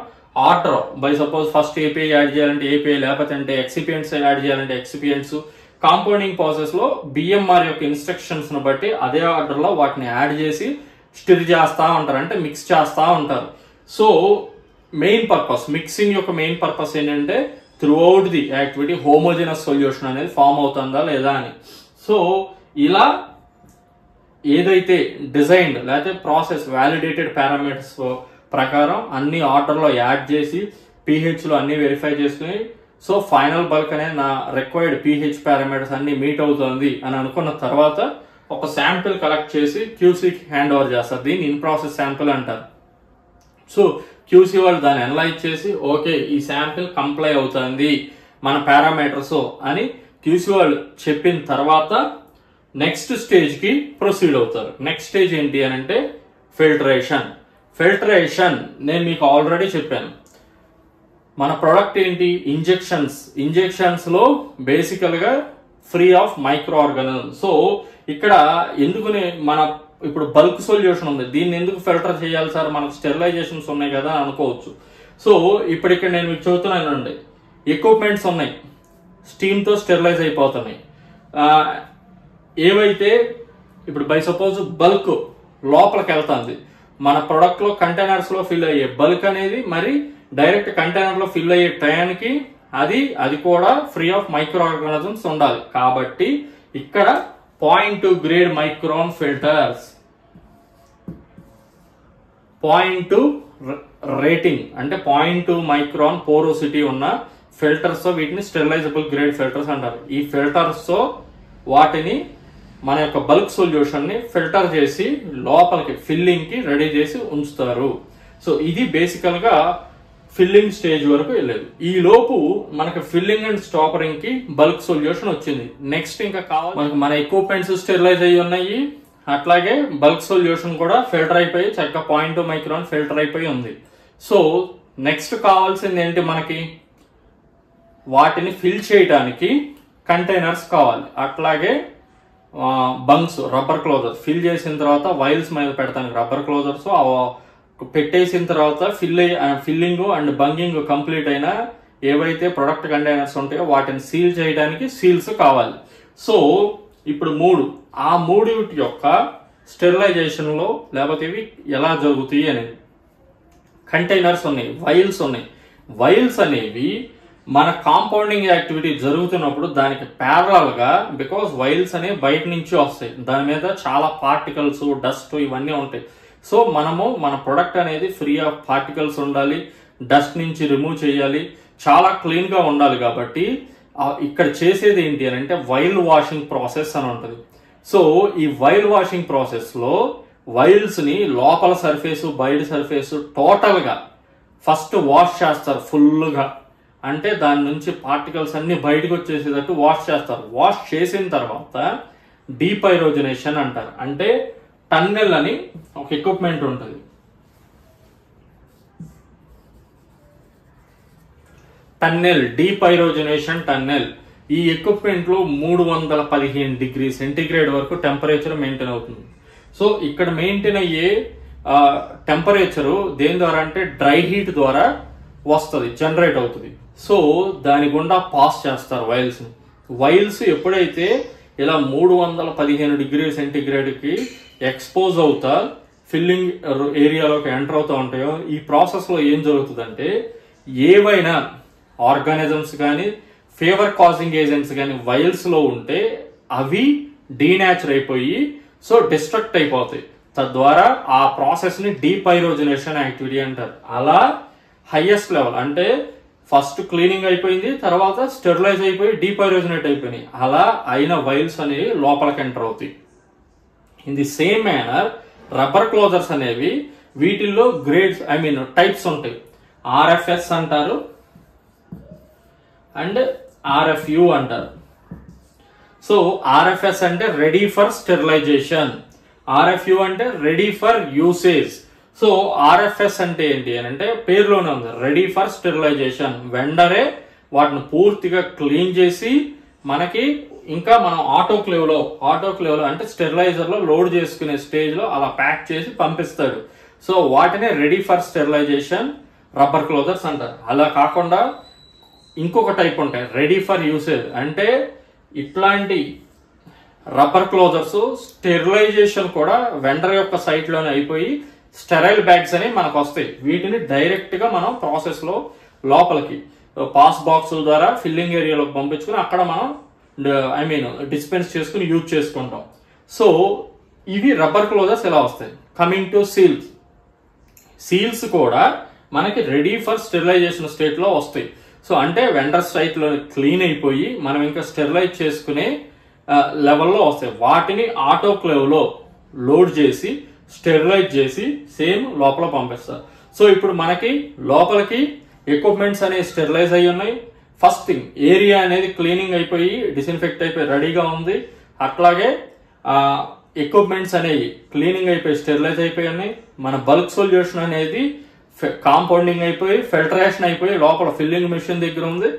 order by suppose first API add చేయాలంటే ఏపీఐ, లేకపోతే అంటే ఎక్సిపియంట్స్ యాడ్ చేయాలంటే ఎక్సిపియంట్స్, కాంపౌండింగ్ ప్రాసెస్ లో బిఎంఆర్ యొక్క ఇన్స్ట్రక్షన్స్ ను బట్టి అదే ఆర్డర్ లో వాటిని యాడ్ చేసి స్టిర్ చేస్తా ఉంటారు, అంటే మిక్స్ చేస్తా ఉంటారు. సో మెయిన్ పర్పస్, మిక్సింగ్ యొక్క మెయిన్ పర్పస్ ఏంటంటే throughout the activity homogeneous solution అనేది ఫామ్ అవుతుందా లేదా అని. సో ఇలా ఏదైతే డిజైన్డ్ లేకపోతే ప్రాసెస్ వ్యాలిడేటెడ్ పారామీటర్స్ ప్రకారం అన్ని ఆర్డర్ లో యాడ్ చేసి pH లో అన్ని వెరిఫై చేసుకుని, సో ఫైనల్ బల్క్ అనేది నా రిక్వైర్డ్ pH పారామీటర్స్ అన్ని మీట్ అవుతుంది అని అనుకున్న తర్వాత ఒక శాంపిల్ కలెక్ట్ చేసి క్యూసీకి హ్యాండ్ ఓవర్ చేస్తారు. దీన్ని ఇన్ ప్రాసెస్ శాంపిల్ అంటారు. సో క్యూసీ వాళ్ళు దాన్ని అనలైజ్ చేసి ఓకే ఈ శాంపిల్ కంప్లై అవుతుంది మన పారామీటర్స్ అని క్యూసీ వాళ్ళు చెప్పిన తర్వాత నెక్స్ట్ స్టేజ్ కి ప్రొసీడ్ అవుతారు. నెక్స్ట్ స్టేజ్ ఏంటి అని అంటే ఫిల్టరేషన్. ఫిల్టరేషన్ నేను మీకు ఆల్రెడీ చెప్పాను. మన ప్రొడక్ట్ ఏంటి, ఇంజెక్షన్స్ లో బేసికల్ గా free of micro organism. So ఇక్కడ ఎందుకు మన ఇప్పుడు బల్క్ సొల్యూషన్ ఉంది, దీన్ని ఎందుకు ఫిల్టర్ చేయాలి సార్, మనకు స్టెరిలైజేషన్స్ ఉన్నాయి కదా అనుకోవచ్చు. సో ఇప్పుడు ఇక్కడ నేను మీకు చెబుతున్నానండి, ఎక్విప్మెంట్స్ ఉన్నాయి, స్టీమ్ తో స్టెరిలైజ్ అయిపోతున్నాయి. ఏవైతే ఇప్పుడు బై సపోజ్ బల్క్ లోపలికి వెళ్తుంది, మన ప్రొడక్ట్ లో కంటైనర్స్ లో ఫిల్ అయ్యే బల్క్ అనేది మరి డైరెక్ట్ కంటైనర్ లో ఫిల్ అయ్యే టైంకి అది కూడా ఫ్రీ ఆఫ్ మైక్రో ఆర్గానిజమ్స్ ఉండాలి. కాబట్టి ఇక్కడ 0.2 గ్రేడ్ మైక్రాన్ ఫిల్టర్స్, 0.2 రేటింగ్ అంటే 0.2 మైక్రాన్ పోరోసిటీ ఉన్న ఫిల్టర్స్ తో వీటిని స్టెరిలైజబుల్ గ్రేడ్ ఫిల్టర్స్ అంటారు. ఈ ఫిల్టర్స్ తో వాటిని మన యొక్క బల్క్ సొల్యూషన్ ని ఫిల్టర్ చేసి లోపలికి ఫిల్లింగ్ కి రెడీ చేసి ఉంచుతారు. సో ఇది బేసికల్ గా ఫిల్లింగ్ స్టేజ్ వరకు వెళ్ళలేదు. ఈ లోపు మనకి ఫిల్లింగ్ అండ్ స్టాపరింగ్ కి బల్క్ సొల్యూషన్ వచ్చింది. నెక్స్ట్ ఇంకా కావాలి మనకి మన ఎక్విప్మెంట్స్ స్టెరిలైజ్ అయ్యి ఉన్నాయి, అట్లాగే బల్క్ సొల్యూషన్ కూడా ఫిల్టర్ అయిపోయి చక్కగా 0.2 మైక్రాన్ ఫిల్టర్ అయిపోయి ఉంది. సో నెక్స్ట్ కావాల్సింది ఏంటి, మనకి వాటిని ఫిల్ చేయడానికి కంటైనర్స్ కావాలి, అట్లాగే బంక్స్, రబ్బర్ క్లోజర్స్. ఫిల్ చేసిన తర్వాత వైల్స్ మీద పెడతానికి రబ్బర్ క్లోజర్స్ పెట్టేసిన తర్వాత ఫిల్లింగ్ అండ్ బంగింగ్ కంప్లీట్ అయిన ఏవైతే ప్రొడక్ట్ కంటైనర్స్ ఉంటాయో వాటిని సీల్ చేయడానికి సీల్స్ కావాలి. సో ఇప్పుడు ఆ మూడిటి యొక్క స్టెరిలైజేషన్ లో లేకపోతే ఇవి ఎలా జరుగుతాయి అనేది. కంటైనర్స్ ఉన్నాయి, వైల్స్ ఉన్నాయి. వైల్స్ అనేవి మన కాంపౌండింగ్ యాక్టివిటీ జరుగుతున్నప్పుడు దానికి ప్యారలల్ గా, బికాస్ వైల్స్ అనేవి బయట నుంచి వస్తాయి, దాని మీద చాలా పార్టికల్స్, డస్ట్ ఇవన్నీ ఉంటాయి. సో మనము మన ప్రొడక్ట్ అనేది ఫ్రీ ఆఫ్ పార్టికల్స్ ఉండాలి, డస్ట్ నుంచి రిమూవ్ చేయాలి, చాలా క్లీన్ గా ఉండాలి. కాబట్టి ఇక్కడ చేసేది ఏంటి అని అంటే వైల్ వాషింగ్ ప్రాసెస్ అని ఉంటుంది. సో ఈ వైల్ వాషింగ్ ప్రాసెస్ లో వైల్స్ ని లోపల సర్ఫేస్ బయట సర్ఫేస్ టోటల్ గా ఫస్ట్ వాష్ చేస్తారు ఫుల్ గా, అంటే దాని నుంచి పార్టికల్స్ అన్ని బయటకు వచ్చేసేటట్టు వాష్ చేస్తారు. వాష్ చేసిన తర్వాత డీపైరోజనేషన్ అంటారు. అంటే టన్నెల్ అని ఒక ఎక్విప్మెంట్ ఉంటుంది, టన్నెల్, డీపైరోజనేషన్ టన్నెల్. ఈ ఎక్విప్మెంట్ లో 315 డిగ్రీ సెంటీగ్రేడ్ వరకు టెంపరేచర్ మెయింటైన్ అవుతుంది. సో ఇక్కడ మెయింటైన్ అయ్యే టెంపరేచర్ దేని ద్వారా అంటే డ్రై హీట్ ద్వారా వస్తుంది, జనరేట్ అవుతుంది. సో దాని గుండా పాస్ చేస్తారు వైల్స్. వైల్స్ ఎప్పుడైతే ఇలా 315 డిగ్రీ సెంటీగ్రేడ్ కి ఎక్స్పోజ్ అవుతా ఫిల్లింగ్ ఏరియాలోకి ఎంటర్ అవుతూ ఉంటాయో ఈ ప్రాసెస్ లో ఏం జరుగుతుందంటే ఏవైనా ఆర్గానిజమ్స్ కానీ ఫేవర్ కాజింగ్ ఏజెంట్స్ కానీ వైల్స్ లో ఉంటే అవి డీనాచర్ అయిపోయి సో డిస్ట్రక్ట్ అయిపోతాయి. తద్వారా ఆ ప్రాసెస్ ని డీపైరోజనేషన్ యాక్టివిటీ అంటారు. అలా హైయెస్ట్ లెవెల్ అంటే ఫస్ట్ క్లీనింగ్ అయిపోయింది, తర్వాత స్టెరిలైజ్ అయిపోయి డీపైరోజనేట్ అయిపోయినాయి. అలా అయిన వైల్స్ అనేవి లోపలికి ఎంటర్ అవుతాయి. In the same manner rubber closures అనేవి వీటిల్లో గ్రేడ్స్ టైప్స్ ఉంటాయి. ఆర్ఎఫ్ఎస్ అంటారు అండ్ ఆర్ఎఫ్యు అంటారు. సో ఆర్ఎఫ్ఎస్ అంటే రెడీ ఫర్ స్టెరిలైజేషన్, ఆర్ఎఫ్యు అంటే ready for usage. So RFS అంటే ఏంటి అని అంటే పేరులోనే ఉంది, రెడీ ఫర్ స్టెరిలైజేషన్. వెండరే వాటిని పూర్తిగా క్లీన్ చేసి మనకి ఇంకా మనం ఆటోక్లేవ్ లో అంటే స్టెరిలైజర్ లో లోడ్ చేసుకునే స్టేజ్ లో అలా ప్యాక్ చేసి పంపిస్తాడు. సో వాటినే ready for sterilization rubber closures అంటారు. అలా కాకుండా ఇంకొక టైప్ ఉంటాయి రెడీ ఫర్ యూసేజ్. అంటే ఇట్లాంటి రబ్బర్ క్లోజర్స్ స్టెరిలైజేషన్ కూడా వెండర్ యొక్క సైట్ లోనే అయిపోయి స్టెరైల్ బ్యాగ్స్ అని మనకు వస్తాయి. వీటిని డైరెక్ట్ గా మనం ప్రాసెస్ లో లోపలికి పాస్ బాక్సుల ద్వారా ఫిల్లింగ్ ఏరియాలోకి పంపించుకుని అక్కడ మనం డిస్పెన్స్ చేసుకుని యూజ్ చేసుకుంటాం. సో ఇవి రబ్బర్ క్లోజర్స్ ఎలా వస్తాయి. కమింగ్ టు సీల్స్, సీల్స్ కూడా మనకి రెడీ ఫర్ స్టెరిలైజేషన్ స్టేట్ లో వస్తాయి. సో అంటే వెండర్ సైట్ లో క్లీన్ అయిపోయి మనం ఇంకా స్టెరిలైజ్ చేసుకునే లెవెల్లో వస్తాయి. వాటిని ఆటోక్లేవ్ లో లోడ్ చేసి స్టెరిలైజ్ చేసి సేమ్ లోపల పంపిస్తారు. సో ఇప్పుడు మనకి లోపలికి ఎక్విప్మెంట్స్ అనేవి స్టెరిలైజ్ అయ్యి ఉన్నాయి. ఫస్ట్ థింగ్ ఏరియా అనేది క్లీనింగ్ అయిపోయి డిస్ఇన్ఫెక్ట్ అయిపోయి రెడీగా ఉంది. అట్లాగే ఎక్విప్మెంట్స్ అనేవి క్లీనింగ్ అయిపోయి స్టెరిలైజ్ అయిపోయి ఉన్నాయి. మన బల్క్ సొల్యూషన్ అనేది కాంపౌండింగ్ అయిపోయి ఫిల్టరేషన్ అయిపోయి లోపల ఫిల్లింగ్ మెషిన్ దగ్గర ఉంది.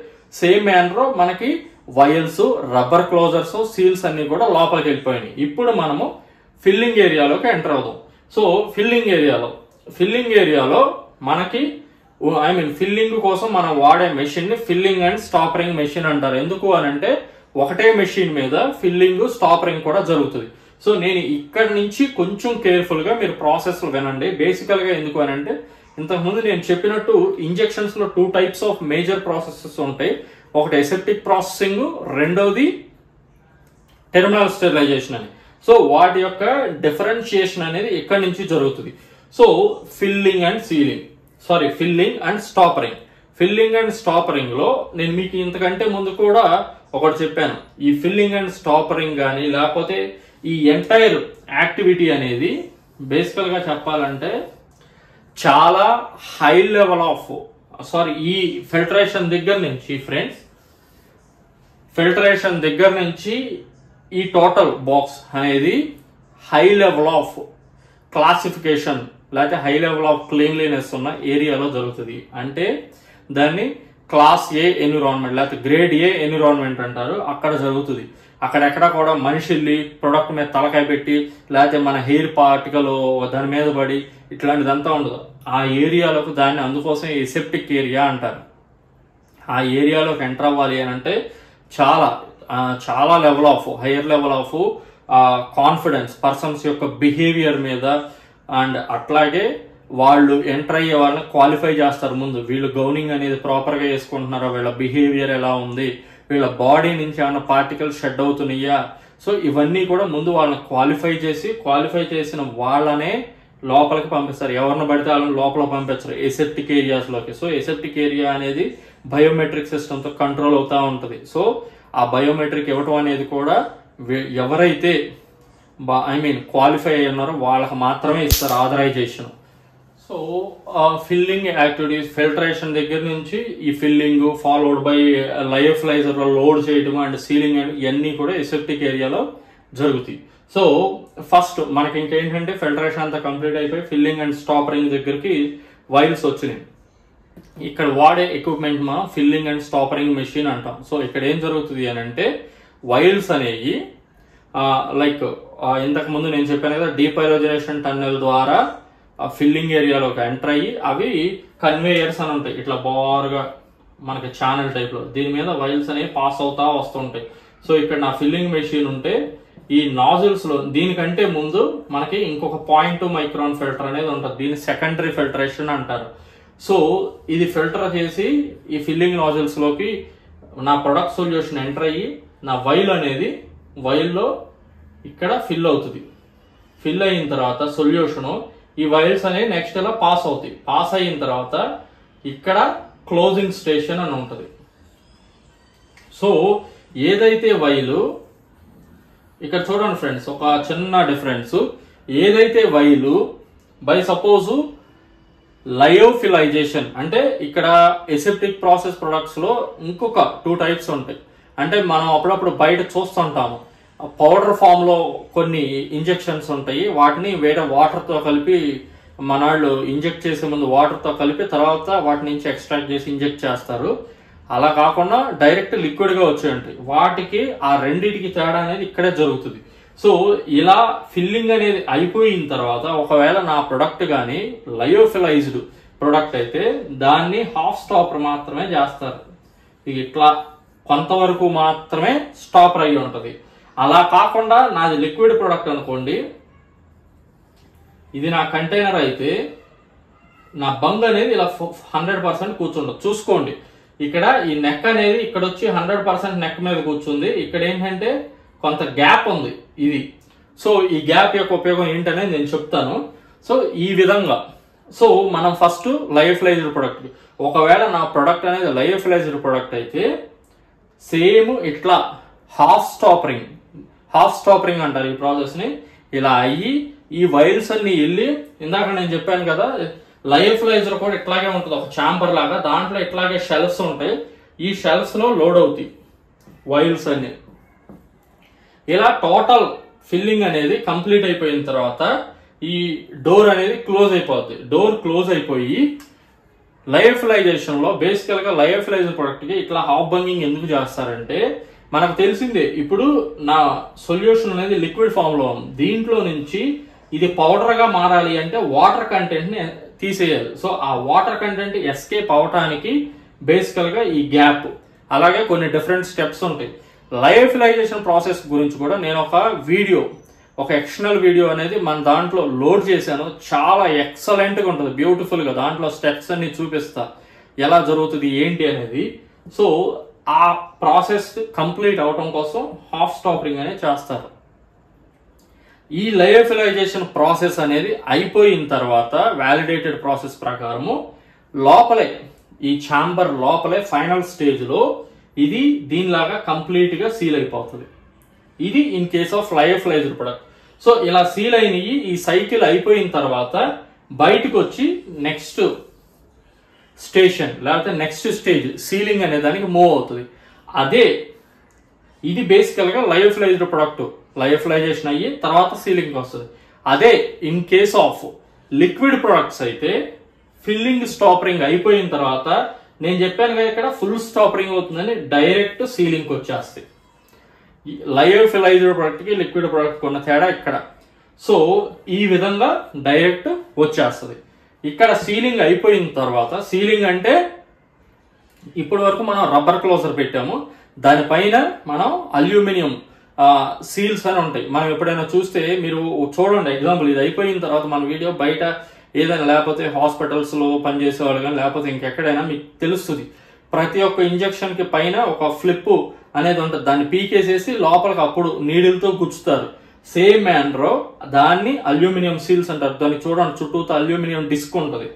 సేమ్ మేనర్ మనకి వైల్స్, రబ్బర్ క్లోజర్స్, సీల్స్ అన్ని కూడా లోపలికి వెళ్ళిపోయినాయి. ఇప్పుడు మనము ఫిల్లింగ్ ఏరియాలోకి ఎంటర్ అవుదాం. సో ఫిల్లింగ్ ఏరియాలో మనకి ఫిల్లింగ్ కోసం మనం వాడే మెషిన్ ని ఫిల్లింగ్ అండ్ స్టాపరింగ్ మెషిన్ అంటారు. ఎందుకు అని అంటే ఒకటే మెషిన్ మీద ఫిల్లింగ్ స్టాపరింగ్ కూడా జరుగుతుంది. సో నేను ఇక్కడ నుంచి కొంచెం కేర్ఫుల్ గా మీరు ప్రాసెస్ వినండి. బేసికల్ గా ఎందుకు అని అంటే ఇంతకుముందు నేను చెప్పినట్టు ఇంజెక్షన్స్ లో 2 టైప్స్ ఆఫ్ మేజర్ ప్రాసెసెస్ ఉంటాయి. ఒకటి ఎసెప్టిక్ ప్రాసెసింగ్, రెండోది టెర్మినల్ స్టెరిలైజేషన్ అని. సో వాటి యొక్క డిఫరెన్షియేషన్ అనేది ఇక్కడ నుంచి జరుగుతుంది. So filling and stoppering. Filling and stoppering లో నేను మీకు ఇంతకంటే ముందు కూడా ఒకటి చెప్పాను. ఈ ఫిల్లింగ్ అండ్ స్టాపరింగ్ కానీ లేకపోతే ఈ ఎంటైర్ యాక్టివిటీ అనేది బేసికల్ గా చెప్పాలంటే చాలా హై లెవెల్ ఆఫ్ ఈ ఫిల్టరేషన్ దగ్గర నుంచి ఈ టోటల్ బాక్స్ అనేది హై లెవెల్ ఆఫ్ క్లాసిఫికేషన్ లేకపోతే హై లెవెల్ ఆఫ్ క్లీన్లీనెస్ ఉన్న ఏరియాలో జరుగుతుంది. అంటే దాన్ని క్లాస్ ఏ ఎన్విరాన్మెంట్ లేకపోతే గ్రేడ్ ఏ ఎన్విరాన్మెంట్ అంటారు. అక్కడ జరుగుతుంది. అక్కడెక్కడ కూడా మనిషిల్లి ప్రొడక్ట్ మీద తలకాయ పెట్టి లేకపోతే మన హెయిర్ పార్టికల్ దాని మీద పడి ఇట్లాంటిదంతా ఉండదు. ఆ ఏరియాలోకి దాన్ని అందుకోసం ఎసెప్టిక్ ఏరియా అంటారు. ఆ ఏరియాలోకి ఎంటర్ అవ్వాలి అని అంటే చాలా level of higher level of confidence persons యొక్క బిహేవియర్ మీద అండ్ అట్లాగే వాళ్ళు ఎంటర్ అయ్యే వాళ్ళని క్వాలిఫై చేస్తారు. ముందు వీళ్ళు గౌనింగ్ అనేది ప్రాపర్ గా వేసుకుంటున్నారా, వీళ్ళ బిహేవియర్ ఎలా ఉంది, వీళ్ళ బాడీ నుంచి ఏమైనా పార్టికల్స్ షెడ్ అవుతున్నాయా. సో ఇవన్నీ కూడా ముందు వాళ్ళని క్వాలిఫై చేసిన వాళ్ళనే లోపలికి పంపిస్తారు. ఎవరిని పడితే వాళ్ళని లోపల పంపించరు ఎసెప్టిక్ ఏరియాస్ లోకి. సో ఎసెప్టిక్ ఏరియా అనేది బయోమెట్రిక్ సిస్టమ్ తో కంట్రోల్ అవుతా ఉంటది. సో ఆ బయోమెట్రిక్ ఇవ్వటం అనేది కూడా ఎవరైతే క్వాలిఫై అయి ఉన్నారో వాళ్ళకి మాత్రమే ఇస్తారు authorization. So filling activities filtration దగ్గర నుంచి ఈ ఫిల్లింగ్ ఫాలోడ్ బై లయోఫిలైజర్ లో లోడ్ చేయడం అండ్ సీలింగ్ అండ్ ఇవన్నీ కూడా ఎసెప్టిక్ ఏరియాలో జరుగుతాయి. సో ఫస్ట్ మనకి ఇంకేంటంటే ఫిల్టరేషన్ అంతా కంప్లీట్ అయిపోయి ఫిల్లింగ్ అండ్ స్టాపరింగ్ దగ్గరికి వైల్స్ వచ్చినాయి. ఇక్కడ వాడే ఎక్విప్మెంట్ మనం ఫిల్లింగ్ అండ్ స్టాపరింగ్ మెషిన్ అంటాం. సో ఇక్కడ ఏం జరుగుతుంది అని అంటే వైల్స్ అనేవి ఇంతకు ముందు నేను చెప్పాను కదా డీపైరోజనేషన్ టన్నెల్ ద్వారా ఫిల్లింగ్ ఏరియాలోకి ఎంటర్ అయ్యి అవి కన్వేయర్స్ అని ఉంటాయి. ఇట్లా బారుగా మనకి ఛానల్ టైప్ లో దీని మీద వైల్స్ అనేవి పాస్ అవుతా వస్తుంటాయి. సో ఇక్కడ నా ఫిల్లింగ్ మెషిన్ ఉంటే ఈ నాజిల్స్ లో దీనికంటే ముందు మనకి ఇంకొక 0.2 మైక్రాన్ ఫిల్టర్ అనేది ఉంటుంది. దీన్ని సెకండరీ ఫిల్టరేషన్ అంటారు. సో ఇది ఫిల్టర్ చేసి ఈ ఫిల్లింగ్ నాజిల్స్ లోకి నా ప్రొడక్ట్ సొల్యూషన్ ఎంటర్ అయ్యి నా వైల్ అనేది వైల్లో ఇక్కడ ఫిల్ అవుతుంది. ఫిల్ అయిన తర్వాత సొల్యూషన్ ఈ వైల్స్ అనేవి నెక్స్ట్ ఇలా పాస్ అవుతాయి. పాస్ అయిన తర్వాత ఇక్కడ క్లోజింగ్ స్టేషన్ అని ఉంటుంది. సో ఏదైతే వైలు ఇక్కడ చూడండి ఫ్రెండ్స్, ఒక చిన్న డిఫరెన్స్. ఏదైతే వైలు బై సపోజ్ లయోఫిలైజేషన్ అంటే ఇక్కడ ఎసెప్టిక్ ప్రాసెస్ ప్రొడక్ట్స్ లో ఇంకొక 2 టైప్స్ ఉంటాయి. అంటే మనం అప్పుడప్పుడు బయట చూస్తుంటాము, పౌడర్ ఫామ్ లో కొన్ని ఇంజెక్షన్స్ ఉంటాయి. వాటిని వేరే వాటర్ తో కలిపి మనవాళ్ళు ఇంజెక్ట్ చేసే ముందు వాటర్ తో కలిపి తర్వాత వాటి నుంచి ఎక్స్ట్రాక్ట్ చేసి ఇంజెక్ట్ చేస్తారు. అలా కాకుండా డైరెక్ట్ లిక్విడ్ గా వచ్చి ఉంటాయి. వాటికి ఆ రెండింటికి తేడా అనేది ఇక్కడే జరుగుతుంది. సో ఇలా ఫిల్లింగ్ అనేది అయిపోయిన తర్వాత ఒకవేళ నా ప్రొడక్ట్ గానీ లయోఫిలైజ్డ్ ప్రొడక్ట్ అయితే దాన్ని హాఫ్ స్టాపర్ మాత్రమే చేస్తారు. ఇట్లా కొంతవరకు మాత్రమే స్టాపర్ అయి ఉంటది. అలా కాకుండా నాది లిక్విడ్ ప్రొడక్ట్ అనుకోండి, ఇది నా కంటైనర్ అయితే నా బంగ్ అనేది ఇలా 100% కూర్చుండదు. చూసుకోండి, ఇక్కడ ఈ నెక్ అనేది ఇక్కడ వచ్చి 100% నెక్ మీద కూర్చుంది. ఇక్కడ ఏంటంటే కొంత గ్యాప్ ఉంది ఇది. సో ఈ గ్యాప్ యొక్క ఉపయోగం ఏంటనేది నేను చెప్తాను. సో ఈ విధంగా సో మనం ఫస్ట్ లయోఫిలైజ్డ్ ప్రొడక్ట్, ఒకవేళ నా ప్రొడక్ట్ అనేది లయోఫిలైజ్డ్ ప్రొడక్ట్ అయితే సేమ్ ఇట్లా హాఫ్ స్టాపరింగ్ అంటారు ఈ ప్రాసెస్ ని. ఇలా అయ్యి ఈ వైల్స్ అన్ని వెళ్ళి, ఇందాక నేను చెప్పాను కదా లయోఫిలైజర్ కూడా ఇట్లాగే ఉంటుంది, ఒక ఛాంబర్ లాగా. దాంట్లో ఇట్లాగే షెల్స్ ఉంటాయి. ఈ షెల్స్ లో లోడ్ అవుతాయి వైల్స్ అన్ని. ఇలా టోటల్ ఫిల్లింగ్ అనేది కంప్లీట్ అయిపోయిన తర్వాత ఈ డోర్ అనేది క్లోజ్ అయిపోద్ది. డోర్ క్లోజ్ అయిపోయి లయోఫిలైజేషన్ లో బేసికల్ గా లయోఫిలైజర్ ప్రొడక్ట్ కి ఇట్లా హాఫ్ బంగింగ్ ఎందుకు చేస్తారంటే, మనకు తెలిసిందే ఇప్పుడు నా సొల్యూషన్ అనేది లిక్విడ్ ఫామ్ లో ఉంది. దీంట్లో నుంచి ఇది పౌడర్ గా మారాలి అంటే వాటర్ కంటెంట్ ని తీసేయాలి. సో ఆ వాటర్ కంటెంట్ ఎస్కేప్ అవటానికి బేసికల్ గా ఈ గ్యాప్, అలాగే కొన్ని డిఫరెంట్ స్టెప్స్ ఉంటాయి. లయోఫిలైజేషన్ ప్రాసెస్ గురించి కూడా నేను ఒక ఎక్స్టర్నల్ వీడియో అనేది మన దాంట్లో లోడ్ చేశాను. చాలా ఎక్సలెంట్ గా ఉంటుంది, బ్యూటిఫుల్ గా. దాంట్లో స్టెప్స్ అన్ని చూపిస్తా ఎలా జరుగుతుంది ఏంటి అనేది. సో ఆ ప్రాసెస్ కంప్లీట్ అవటం కోసం హాఫ్ స్టాపరింగ్ అనేది చేస్తారు. ఈ లయోఫిలైజేషన్ ప్రాసెస్ అనేది అయిపోయిన తర్వాత వ్యాలిడేటెడ్ ప్రాసెస్ ప్రకారము లోపలే ఈ ఛాంబర్ లోపలే ఫైనల్ స్టేజ్ లో ఇది దీనిలాగా కంప్లీట్ గా సీల్ అయిపోతుంది. ఇది in case of lyophilised product. So ఇలా సీల్ అయినవి ఈ సైకిల్ అయిపోయిన తర్వాత బయటకు వచ్చి నెక్స్ట్ స్టేషన్ లేకపోతే నెక్స్ట్ స్టేజ్ సీలింగ్ అనే దానికి మూవ్ అవుతుంది. అదే ఇది బేసికల్ గా లయోఫిలైజ్డ్ ప్రొడక్ట్ లయోఫిలైజేషన్ అయ్యి తర్వాత సీలింగ్ వస్తుంది. అదే in case of liquid products అయితే ఫిల్లింగ్ స్టాపరింగ్ అయిపోయిన తర్వాత నేను చెప్పాను కదా ఇక్కడ ఫుల్ స్టాపరింగ్ అవుతుందని డైరెక్ట్ సీలింగ్ వచ్చేస్తాయి. లయోఫిలైజ్డ్ ప్రొడక్ట్ కి లిక్విడ్ ప్రొడక్ట్ ఉన్న తేడా ఇక్కడ. సో ఈ విధంగా డైరెక్ట్ వచ్చేస్తుంది. ఇక్కడ సీలింగ్ అయిపోయిన తర్వాత, సీలింగ్ అంటే ఇప్పటి వరకు మనం రబ్బర్ క్లోజర్ పెట్టాము, దానిపైన మనం అల్యూమినియం సీల్స్ అని ఉంటాయి. మనం ఎప్పుడైనా చూస్తే మీరు చూడండి, ఎగ్జాంపుల్ ఇది అయిపోయిన తర్వాత మన వీడియో బయట ఏదైనా లేకపోతే హాస్పిటల్స్ లో పనిచేసే వాళ్ళు కానీ లేకపోతే ఇంకెక్కడైనా మీకు తెలుస్తుంది. ప్రతి ఒక్క ఇంజెక్షన్ కి పైన ఒక ఫ్లిప్ అనేది ఉంటుంది, దాన్ని పీకేసేసి లోపలికి అప్పుడు నీడిల్తో గుచ్చుతారు. సేమ్ మ్యానర్ దాన్ని అల్యూమినియం సీల్స్ అంటారు. దాన్ని చూడండి చుట్టూతో అల్యూమినియం డిస్క్ ఉంటుంది.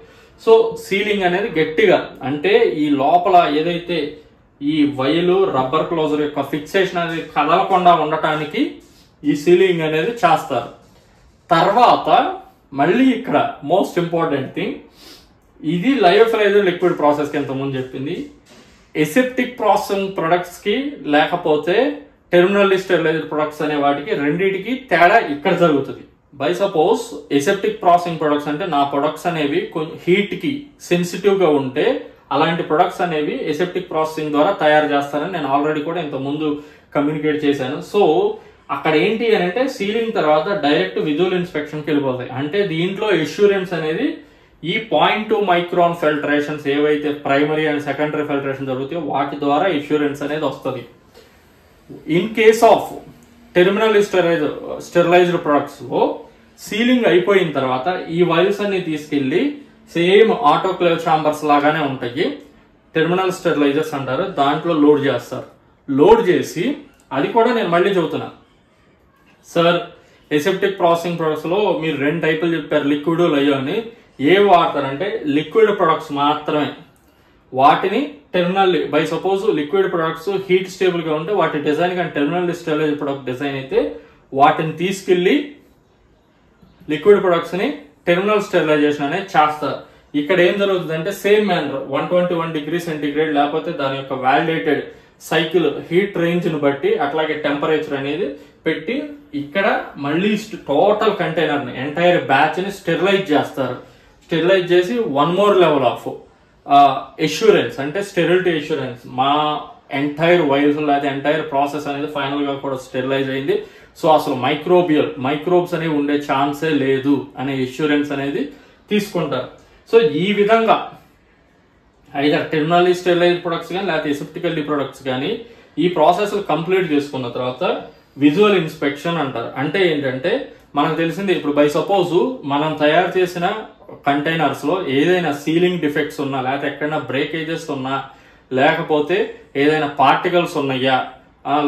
సో సీలింగ్ అనేది గట్టిగా అంటే ఈ లోపల ఏదైతే ఈ వైలు రబ్బర్ క్లోజర్ యొక్క ఫిక్సేషన్ అనేది కదలకుండా ఉండటానికి ఈ సీలింగ్ అనేది చేస్తారు. తర్వాత మళ్ళీ ఇక్కడ మోస్ట్ ఇంపార్టెంట్ థింగ్, ఇది లయోఫిలైజ్డ్ లిక్విడ్ ప్రాసెస్ కి ఇంతకుముందు చెప్పింది. ఎసెప్టిక్ ప్రాసెసింగ్ ప్రొడక్ట్స్ కి లేకపోతే టెర్మినల్లీ స్టెరిలైజ్డ్ ప్రొడక్ట్స్ అనే వాటికి రెండింటికి తేడా ఇక్కడ జరుగుతుంది. By suppose aseptic processing products అంటే నా ప్రొడక్ట్స్ అనేవి కొంచెం హీట్ కి సెన్సిటివ్ గా ఉంటే అలాంటి ప్రొడక్ట్స్ అనేవి ఎసెప్టిక్ ప్రాసెసింగ్ ద్వారా తయారు చేస్తానని నేను ఆల్రెడీ కూడా ఇంత ముందు కమ్యూనికేట్ చేశాను. సో అక్కడ ఏంటి అని అంటే సీలింగ్ తర్వాత డైరెక్ట్ విజువల్ ఇన్స్పెక్షన్ కి వెళ్ళిపోతాయి. అంటే దీంట్లో ఎష్యూరెన్స్ అనేది ఈ 0.2 మైక్రాన్ ఫిల్టరేషన్స్ ఏవైతే ప్రైమరీ అండ్ సెకండరీ ఫిల్టరేషన్ జరుగుతాయో వాటి ద్వారా ఎష్యూరెన్స్ అనేది వస్తుంది. In case of terminal sterilised products లో సీలింగ్ అయిపోయిన తర్వాత ఈ వైల్స్ అన్ని తీసుకెళ్లి సేమ్ ఆటోక్లేవ్ చాంబర్స్ లాగానే ఉంటాయి, టెర్మినల్ స్టెరిలైజర్స్ అంటారు, దాంట్లో లోడ్ చేస్తారు. లోడ్ చేసి అది కూడా నేను మళ్ళీ చెబుతున్నా సార్, ఎసెప్టిక్ ప్రాసెసింగ్ ప్రొడక్ట్స్ లో మీరు 2 టైపులు చెప్పారు, లిక్విడ్ లయో అని. ఏవి వాడతారంటే లిక్విడ్ ప్రొడక్ట్స్ మాత్రమే. వాటిని terminal by suppose liquid products heat stable గా ఉంటే వాటి డిజైన్ కానీ టెర్మినల్ స్టెరిలైజ్ ప్రొడక్ట్ డిజైన్ అయితే వాటిని తీసుకెళ్లి లిక్విడ్ ప్రొడక్ట్స్ ని టెర్మినల్ స్టెరిలైజేషన్ అనేది చేస్తారు. ఇక్కడ ఏం జరుగుతుందంటే సేమ్ మ్యానర్ 121 డిగ్రీ సెంటిగ్రేడ్ లేకపోతే దాని యొక్క వ్యాలిడేటెడ్ సైకిల్ హీట్ రేంజ్ ని బట్టి అట్లాగే టెంపరేచర్ అనేది పెట్టి ఇక్కడ మళ్ళీ టోటల్ కంటైనర్ ని ఎంటైర్ బ్యాచ్ ని స్టెరిలైజ్ చేస్తారు. స్టెరిలైజ్ చేసి 1 more లెవెల్ ఆఫ్ ఎష్యూరెన్స్ అంటే స్టెరిలిటీ ఎష్యూరెన్స్, మా ఎంటైర్ వైల్స్ లేదా ఎంటైర్ ప్రాసెస్ అనేది ఫైనల్ గా కూడా స్టెరిలైజ్ అయింది, సో అసలు మైక్రోబ్స్ అనేవి ఉండే ఛాన్సే లేదు అనే ఎష్యూరెన్స్ అనేది తీసుకుంటారు. సో ఈ విధంగా ఐదర్ టెర్మినల్లీ స్టెరిలైజ్డ్ ప్రొడక్ట్స్ కానీ లేకపోతే ఎసెప్టికల్లీ ప్రొడక్ట్స్ కానీ ఈ ప్రాసెస్ కంప్లీట్ చేసుకున్న తర్వాత విజువల్ ఇన్స్పెక్షన్ అంటారు. అంటే ఏంటంటే మనకు తెలిసింది, ఇప్పుడు బై సపోజ్ మనం తయారు చేసిన కంటైనర్స్ లో ఏదైనా సీలింగ్ డిఫెక్ట్స్ ఉన్నా లేకపోతే ఎక్కడైనా బ్రేకేజెస్ ఉన్నా లేకపోతే ఏదైనా పార్టికల్స్ ఉన్నాయా,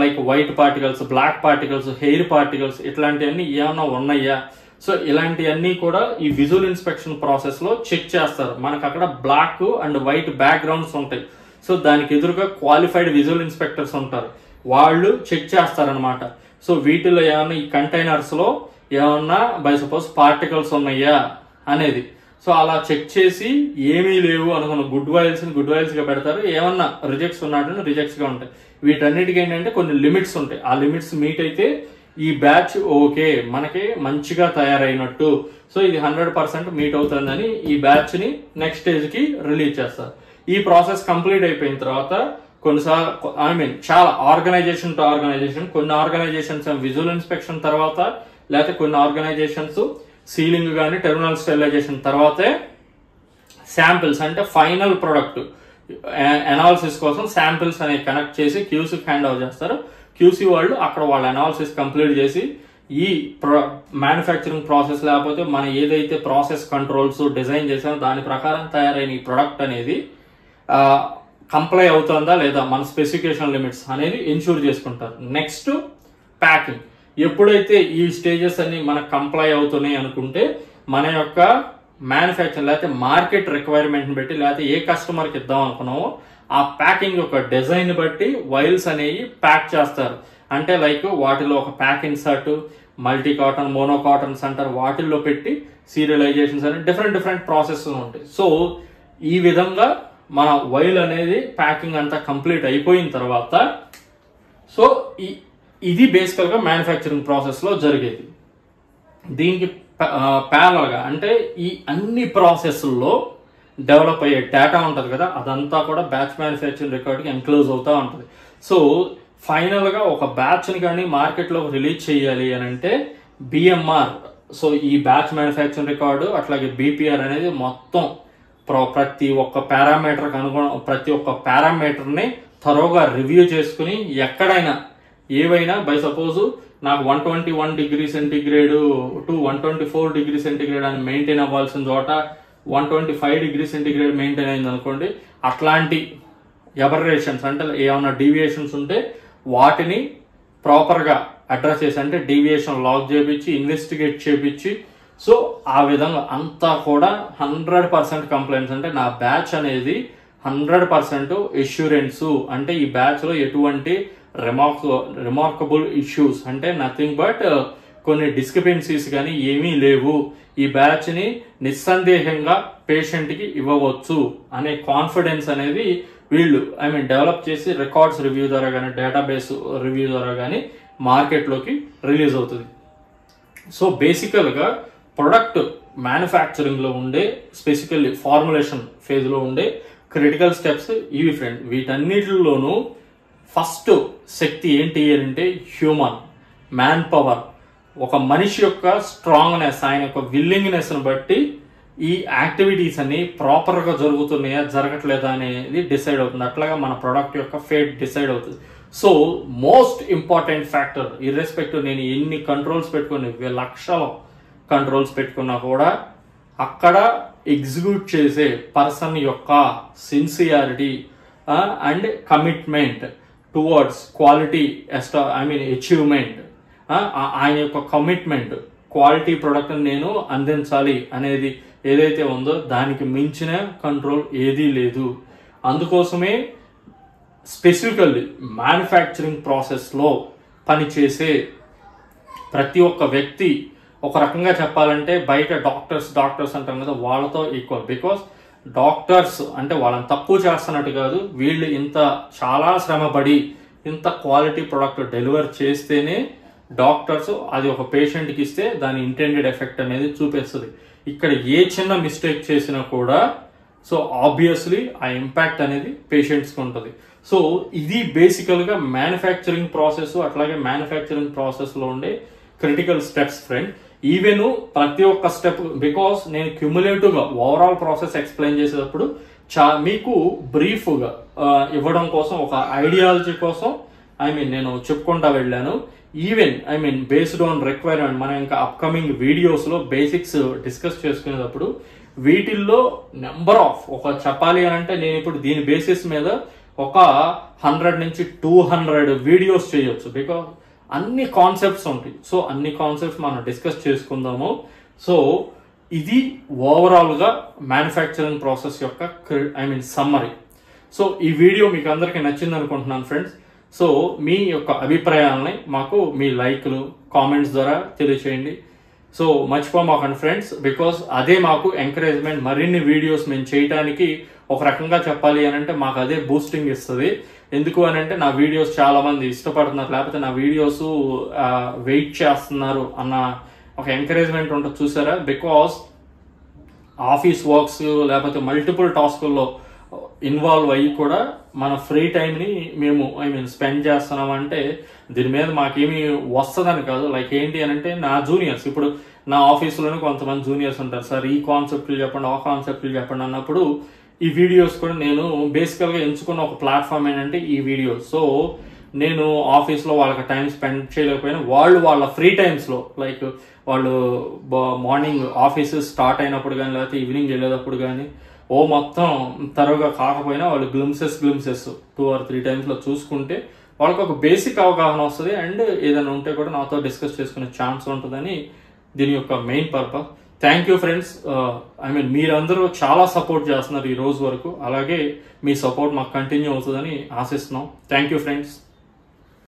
like white particles, black particles, hair particles, ఇట్లాంటివన్నీ ఏమన్నా ఉన్నాయా, సో ఇలాంటివన్నీ కూడా ఈ విజువల్ ఇన్స్పెక్షన్ ప్రాసెస్ లో చెక్ చేస్తారు. మనకు అక్కడ బ్లాక్ అండ్ వైట్ బ్యాక్గ్రౌండ్స్ ఉంటాయి, సో దానికి ఎదురుగా క్వాలిఫైడ్ విజువల్ ఇన్స్పెక్టర్స్ ఉంటారు, వాళ్ళు చెక్ చేస్తారనమాట. సో వీటిలో ఏమన్నా ఈ కంటైనర్స్ లో ఏమన్నా బై సపోజ్ పార్టికల్స్ ఉన్నాయా అనేది, సో అలా చెక్ చేసి ఏమీ లేవు అనుకున్న గుడ్ వైల్స్ గా పెడతారు, ఏమన్నా రిజెక్ట్స్ ఉన్నట్టు రిజెక్ట్స్ గా ఉంటాయి. వీటన్నిటికీ ఏంటంటే కొన్ని లిమిట్స్ ఉంటాయి, ఆ లిమిట్స్ మీట్ అయితే ఈ బ్యాచ్ ఓకే మనకి మంచిగా తయారైనట్టు, సో ఇది 100% మీట్ అవుతుందని ఈ బ్యాచ్ ని నెక్స్ట్ స్టేజ్ కి రిలీజ్ చేస్తారు. ఈ ప్రాసెస్ కంప్లీట్ అయిపోయిన తర్వాత కొన్నిసార్లు చాలా ఆర్గనైజేషన్ టు ఆర్గనైజేషన్, కొన్ని ఆర్గనైజేషన్స్ విజువల్ ఇన్స్పెక్షన్ తర్వాత లేకపోతే కొన్ని ఆర్గనైజేషన్స్ సీలింగ్ కానీ టెర్మినల్ స్టెరిలైజేషన్ తర్వాతే శాంపిల్స్ అంటే ఫైనల్ ప్రొడక్ట్ అనాలిసిస్ కోసం శాంపిల్స్ అనేవి కనెక్ట్ చేసి క్యూసీకి హ్యాండ్ ఓవర్ చేస్తారు. క్యూసీ వాళ్ళు అక్కడ వాళ్ళ అనాలిసిస్ కంప్లీట్ చేసి ఈ మ్యానుఫ్యాక్చరింగ్ ప్రాసెస్ లేకపోతే మనం ఏదైతే ప్రాసెస్ కంట్రోల్స్ డిజైన్ చేసామో దాని ప్రకారం తయారైన ఈ ప్రొడక్ట్ అనేది కంప్లై అవుతుందా లేదా మన స్పెసిఫికేషన్ లిమిట్స్ అనేది ఎన్షూర్ చేసుకుంటారు. Next packing. ఎప్పుడైతే ఈ స్టేజెస్ అన్ని మనకు కంప్లై అవుతున్నాయి అనుకుంటే మన యొక్క మ్యానుఫ్యాక్చరింగ్ లేకపోతే మార్కెట్ రిక్వైర్మెంట్ బట్టి లేకపోతే ఏ కస్టమర్కి ఇద్దాం అనుకున్నామో ఆ ప్యాకింగ్ యొక్క డిజైన్ బట్టి వైల్స్ అనేవి ప్యాక్ చేస్తారు. అంటే లైక్ వాటిలో ఒక pack insert, multi cotton, mono cottons అంటారు, వాటిల్లో పెట్టి సీరియలైజేషన్స్ అని డిఫరెంట్ ప్రాసెస్ ఉంటాయి. సో ఈ విధంగా మన వైల్ అనేది ప్యాకింగ్ అంతా కంప్లీట్ అయిపోయిన తర్వాత సో ఇది బేసికల్ గా మ్యానుఫ్యాక్చరింగ్ ప్రాసెస్ లో జరిగేది. దీనికి ప్యారల్ గా అంటే ఈ అన్ని ప్రాసెస్ల్లో డెవలప్ అయ్యే డేటా ఉంటుంది కదా, అదంతా కూడా బ్యాచ్ మ్యానుఫ్యాక్చరింగ్ రికార్డ్కి ఎన్క్లోజ్ అవుతూ ఉంటుంది. సో ఫైనల్ గా ఒక బ్యాచ్ ని కానీ మార్కెట్ లో రిలీజ్ చేయాలి అని అంటే బిఎంఆర్, సో ఈ బ్యాచ్ మ్యానుఫ్యాక్చరింగ్ రికార్డు అట్లాగే బీపీఆర్ అనేది మొత్తం ప్రతి ఒక్క పారామీటర్ ప్రతి ఒక్క పారామీటర్ ని థరోగా రివ్యూ చేసుకుని ఎక్కడైనా ఏవైనా బై సపోజ్ నాకు 121 degree centigrade to 124 degree centigrade అని మెయింటైన్ అవ్వాల్సిన చోట 125 డిగ్రీ సెంటిగ్రేడ్ మెయింటైన్ అయింది అనుకోండి, అట్లాంటి ఎబర్రేషన్స్ అంటే ఏమైనా డీవియేషన్స్ ఉంటే వాటిని ప్రాపర్ గా అడ్రస్ చేసి అంటే డీవియేషన్ లాగ్ చేయించి ఇన్వెస్టిగేట్ చేయించి సో ఆ విధంగా అంతా కూడా 100% కంప్లైంట్స్ అంటే నా బ్యాచ్ అనేది 100% ఎష్యూరెన్స్ అంటే ఈ బ్యాచ్ లో ఎటువంటి రిమార్కబుల్ ఇష్యూస్ అంటే నథింగ్ బట్ కొన్ని డిస్క్రిపెన్సీస్ కానీ ఏమీ లేవు, ఈ బ్యాచ్ ని నిస్సందేహంగా పేషెంట్ కి ఇవ్వవచ్చు అనే కాన్ఫిడెన్స్ అనేది వీళ్ళు డెవలప్ చేసి రికార్డ్స్ రివ్యూ ద్వారా కానీ డేటాబేస్ రివ్యూ ద్వారా కానీ మార్కెట్లోకి రిలీజ్ అవుతుంది. సో బేసికల్ గా ప్రొడక్ట్ మ్యానుఫ్యాక్చరింగ్ లో ఉండే స్పెసిఫికల్లీ ఫార్ములేషన్ ఫేజ్ లో ఉండే క్రిటికల్ స్టెప్స్ ఇవి ఫ్రెండ్. వీటన్నిటిలోనూ ఫస్ట్ శక్తి ఏంటి అంటే హ్యూమన్ మ్యాన్ పవర్, ఒక మనిషి యొక్క స్ట్రాంగ్నెస్, ఆయన యొక్క విల్లింగ్నెస్ ని బట్టి ఈ యాక్టివిటీస్ అన్ని ప్రాపర్ గా జరుగుతున్నాయా జరగట్లేదా అనేది డిసైడ్ అవుతుంది. అట్లాగా మన ప్రొడక్ట్ యొక్క ఫేట్ డిసైడ్ అవుతుంది. So most important factor, irrespective నేను ఎన్ని కంట్రోల్స్ పెట్టుకుని లక్షల కంట్రోల్స్ పెట్టుకున్నా కూడా అక్కడ ఎగ్జిక్యూట్ చేసే పర్సన్ యొక్క sincerity and commitment towards quality achievement, ఆయన యొక్క కమిట్మెంట్ క్వాలిటీ ప్రొడక్ట్ నేను అందించాలి అనేది ఏదైతే ఉందో దానికి మించిన కంట్రోల్ ఏదీ లేదు. అందుకోసమే స్పెసిఫికల్లీ మ్యానుఫ్యాక్చరింగ్ ప్రాసెస్లో పనిచేసే ప్రతి ఒక్క వ్యక్తి ఒక రకంగా చెప్పాలంటే బయట డాక్టర్స్ అంటాం కదా, వాళ్ళతో ఈక్వల్. బికాస్ డాక్టర్స్ అంటే వాళ్ళని తక్కువ చేస్తున్నట్టు కాదు, వీళ్ళు ఇంత చాలా శ్రమపడి ఇంత క్వాలిటీ ప్రొడక్ట్ డెలివర్ చేస్తేనే డాక్టర్స్ అది ఒక పేషెంట్కి ఇస్తే దాని ఇంటెండెడ్ ఎఫెక్ట్ అనేది చూపిస్తుంది. ఇక్కడ ఏ చిన్న మిస్టేక్ చేసినా కూడా సో ఆబ్వియస్లీ ఆ ఇంపాక్ట్ అనేది పేషెంట్స్కి ఉంటుంది. సో ఇది బేసికల్గా మ్యానుఫ్యాక్చరింగ్ ప్రాసెస్, అట్లాగే మ్యానుఫ్యాక్చరింగ్ ప్రాసెస్లో ఉండే క్రిటికల్ స్టెప్స్ ఫ్రెండ్. ఈవెన్ ప్రతి ఒక్క స్టెప్, బికాస్ నేను క్యుములేటివ్గా ఓవరాల్ ప్రాసెస్ ఎక్స్ప్లెయిన్ చేసేటప్పుడు మీకు బ్రీఫ్గా ఇవ్వడం కోసం, ఒక ఐడియాలజీ కోసం నేను చెప్పుకుంటా వెళ్ళాను. ఈవెన్ బేస్డ్ ఆన్ రిక్వైర్మెంట్ మనం ఇంకా అప్కమింగ్ వీడియోస్లో బేసిక్స్ డిస్కస్ చేసుకునేటప్పుడు వీటిల్లో నెంబర్ ఆఫ్ చెప్పాలి అని అంటే నేను ఇప్పుడు దీని బేసిస్ మీద ఒక 100 నుంచి 200 వీడియోస్ చేయొచ్చు. బికాస్ అన్ని కాన్సెప్ట్స్ ఉంటాయి. సో అన్ని కాన్సెప్ట్స్ మనం డిస్కస్ చేసుకుందాము. సో ఇది ఓవరాల్గా మ్యానుఫ్యాక్చరింగ్ ప్రాసెస్ యొక్క సమ్మరీ. సో ఈ వీడియో మీకు అందరికీ నచ్చింది అనుకుంటున్నాను ఫ్రెండ్స్. సో మీ యొక్క అభిప్రాయాలని మాకు మీ లైక్లు, కామెంట్స్ ద్వారా తెలియచేయండి. సో మర్చిపోమాకండి ఫ్రెండ్స్, బికాస్ అదే మాకు ఎంకరేజ్మెంట్. మరిన్ని వీడియోస్ మేము చేయడానికి ఒక రకంగా చెప్పాలి అని అంటే మాకు అదే బూస్టింగ్ ఇస్తుంది. ఎందుకు అని అంటే నా వీడియోస్ చాలా మంది ఇష్టపడుతున్నారు, లేకపోతే నా వీడియోస్ వెయిట్ చేస్తున్నారు అన్న ఒక ఎంకరేజ్మెంట్ ఉంటుంది చూసారా. బికాస్ ఆఫీస్ వర్క్స్ లేకపోతే మల్టిపుల్ టాస్కుల్లో ఇన్వాల్వ్ అయ్యి కూడా మన ఫ్రీ టైంని మేము స్పెండ్ చేస్తున్నామంటే దీని మీద మాకేమీ వస్తుందని కాదు. లైక్ ఏంటి అని అంటే నా జూనియర్స్, ఇప్పుడు నా ఆఫీసులోనే కొంతమంది జూనియర్స్ ఉంటారు, సార్ ఈ కాన్సెప్ట్లు చెప్పండి, ఆ కాన్సెప్ట్లు చెప్పండి అన్నప్పుడు ఈ వీడియోస్ కూడా నేను బేసికల్గా ఎంచుకున్న ఒక ప్లాట్ఫామ్ ఏంటంటే ఈ వీడియో. సో నేను ఆఫీస్లో వాళ్ళకి టైం స్పెండ్ చేయలేకపోయినా వాళ్ళ ఫ్రీ టైమ్స్లో, లైక్ వాళ్ళు మార్నింగ్ ఆఫీసెస్ స్టార్ట్ అయినప్పుడు కానీ లేకపోతే ఈవినింగ్ వెళ్ళేటప్పుడు కానీ మొత్తం తరువుగా కాకపోయినా వాళ్ళు గ్లిమ్సెస్ 2 or 3 టైమ్స్లో చూసుకుంటే వాళ్ళకి ఒక బేసిక్ అవగాహన వస్తుంది. అండ్ ఏదైనా ఉంటే కూడా నాతో డిస్కస్ చేసుకునే ఛాన్స్ ఉంటుందని దీని యొక్క main purpose. Thank you friends. మీరందరూ చాలా సపోర్ట్ చేస్తున్నారు ఈ రోజు వరకు. అలాగే మీ సపోర్ట్ మాకు కంటిన్యూ అవుతుందని ఆశిస్తున్నాం. Thank you friends.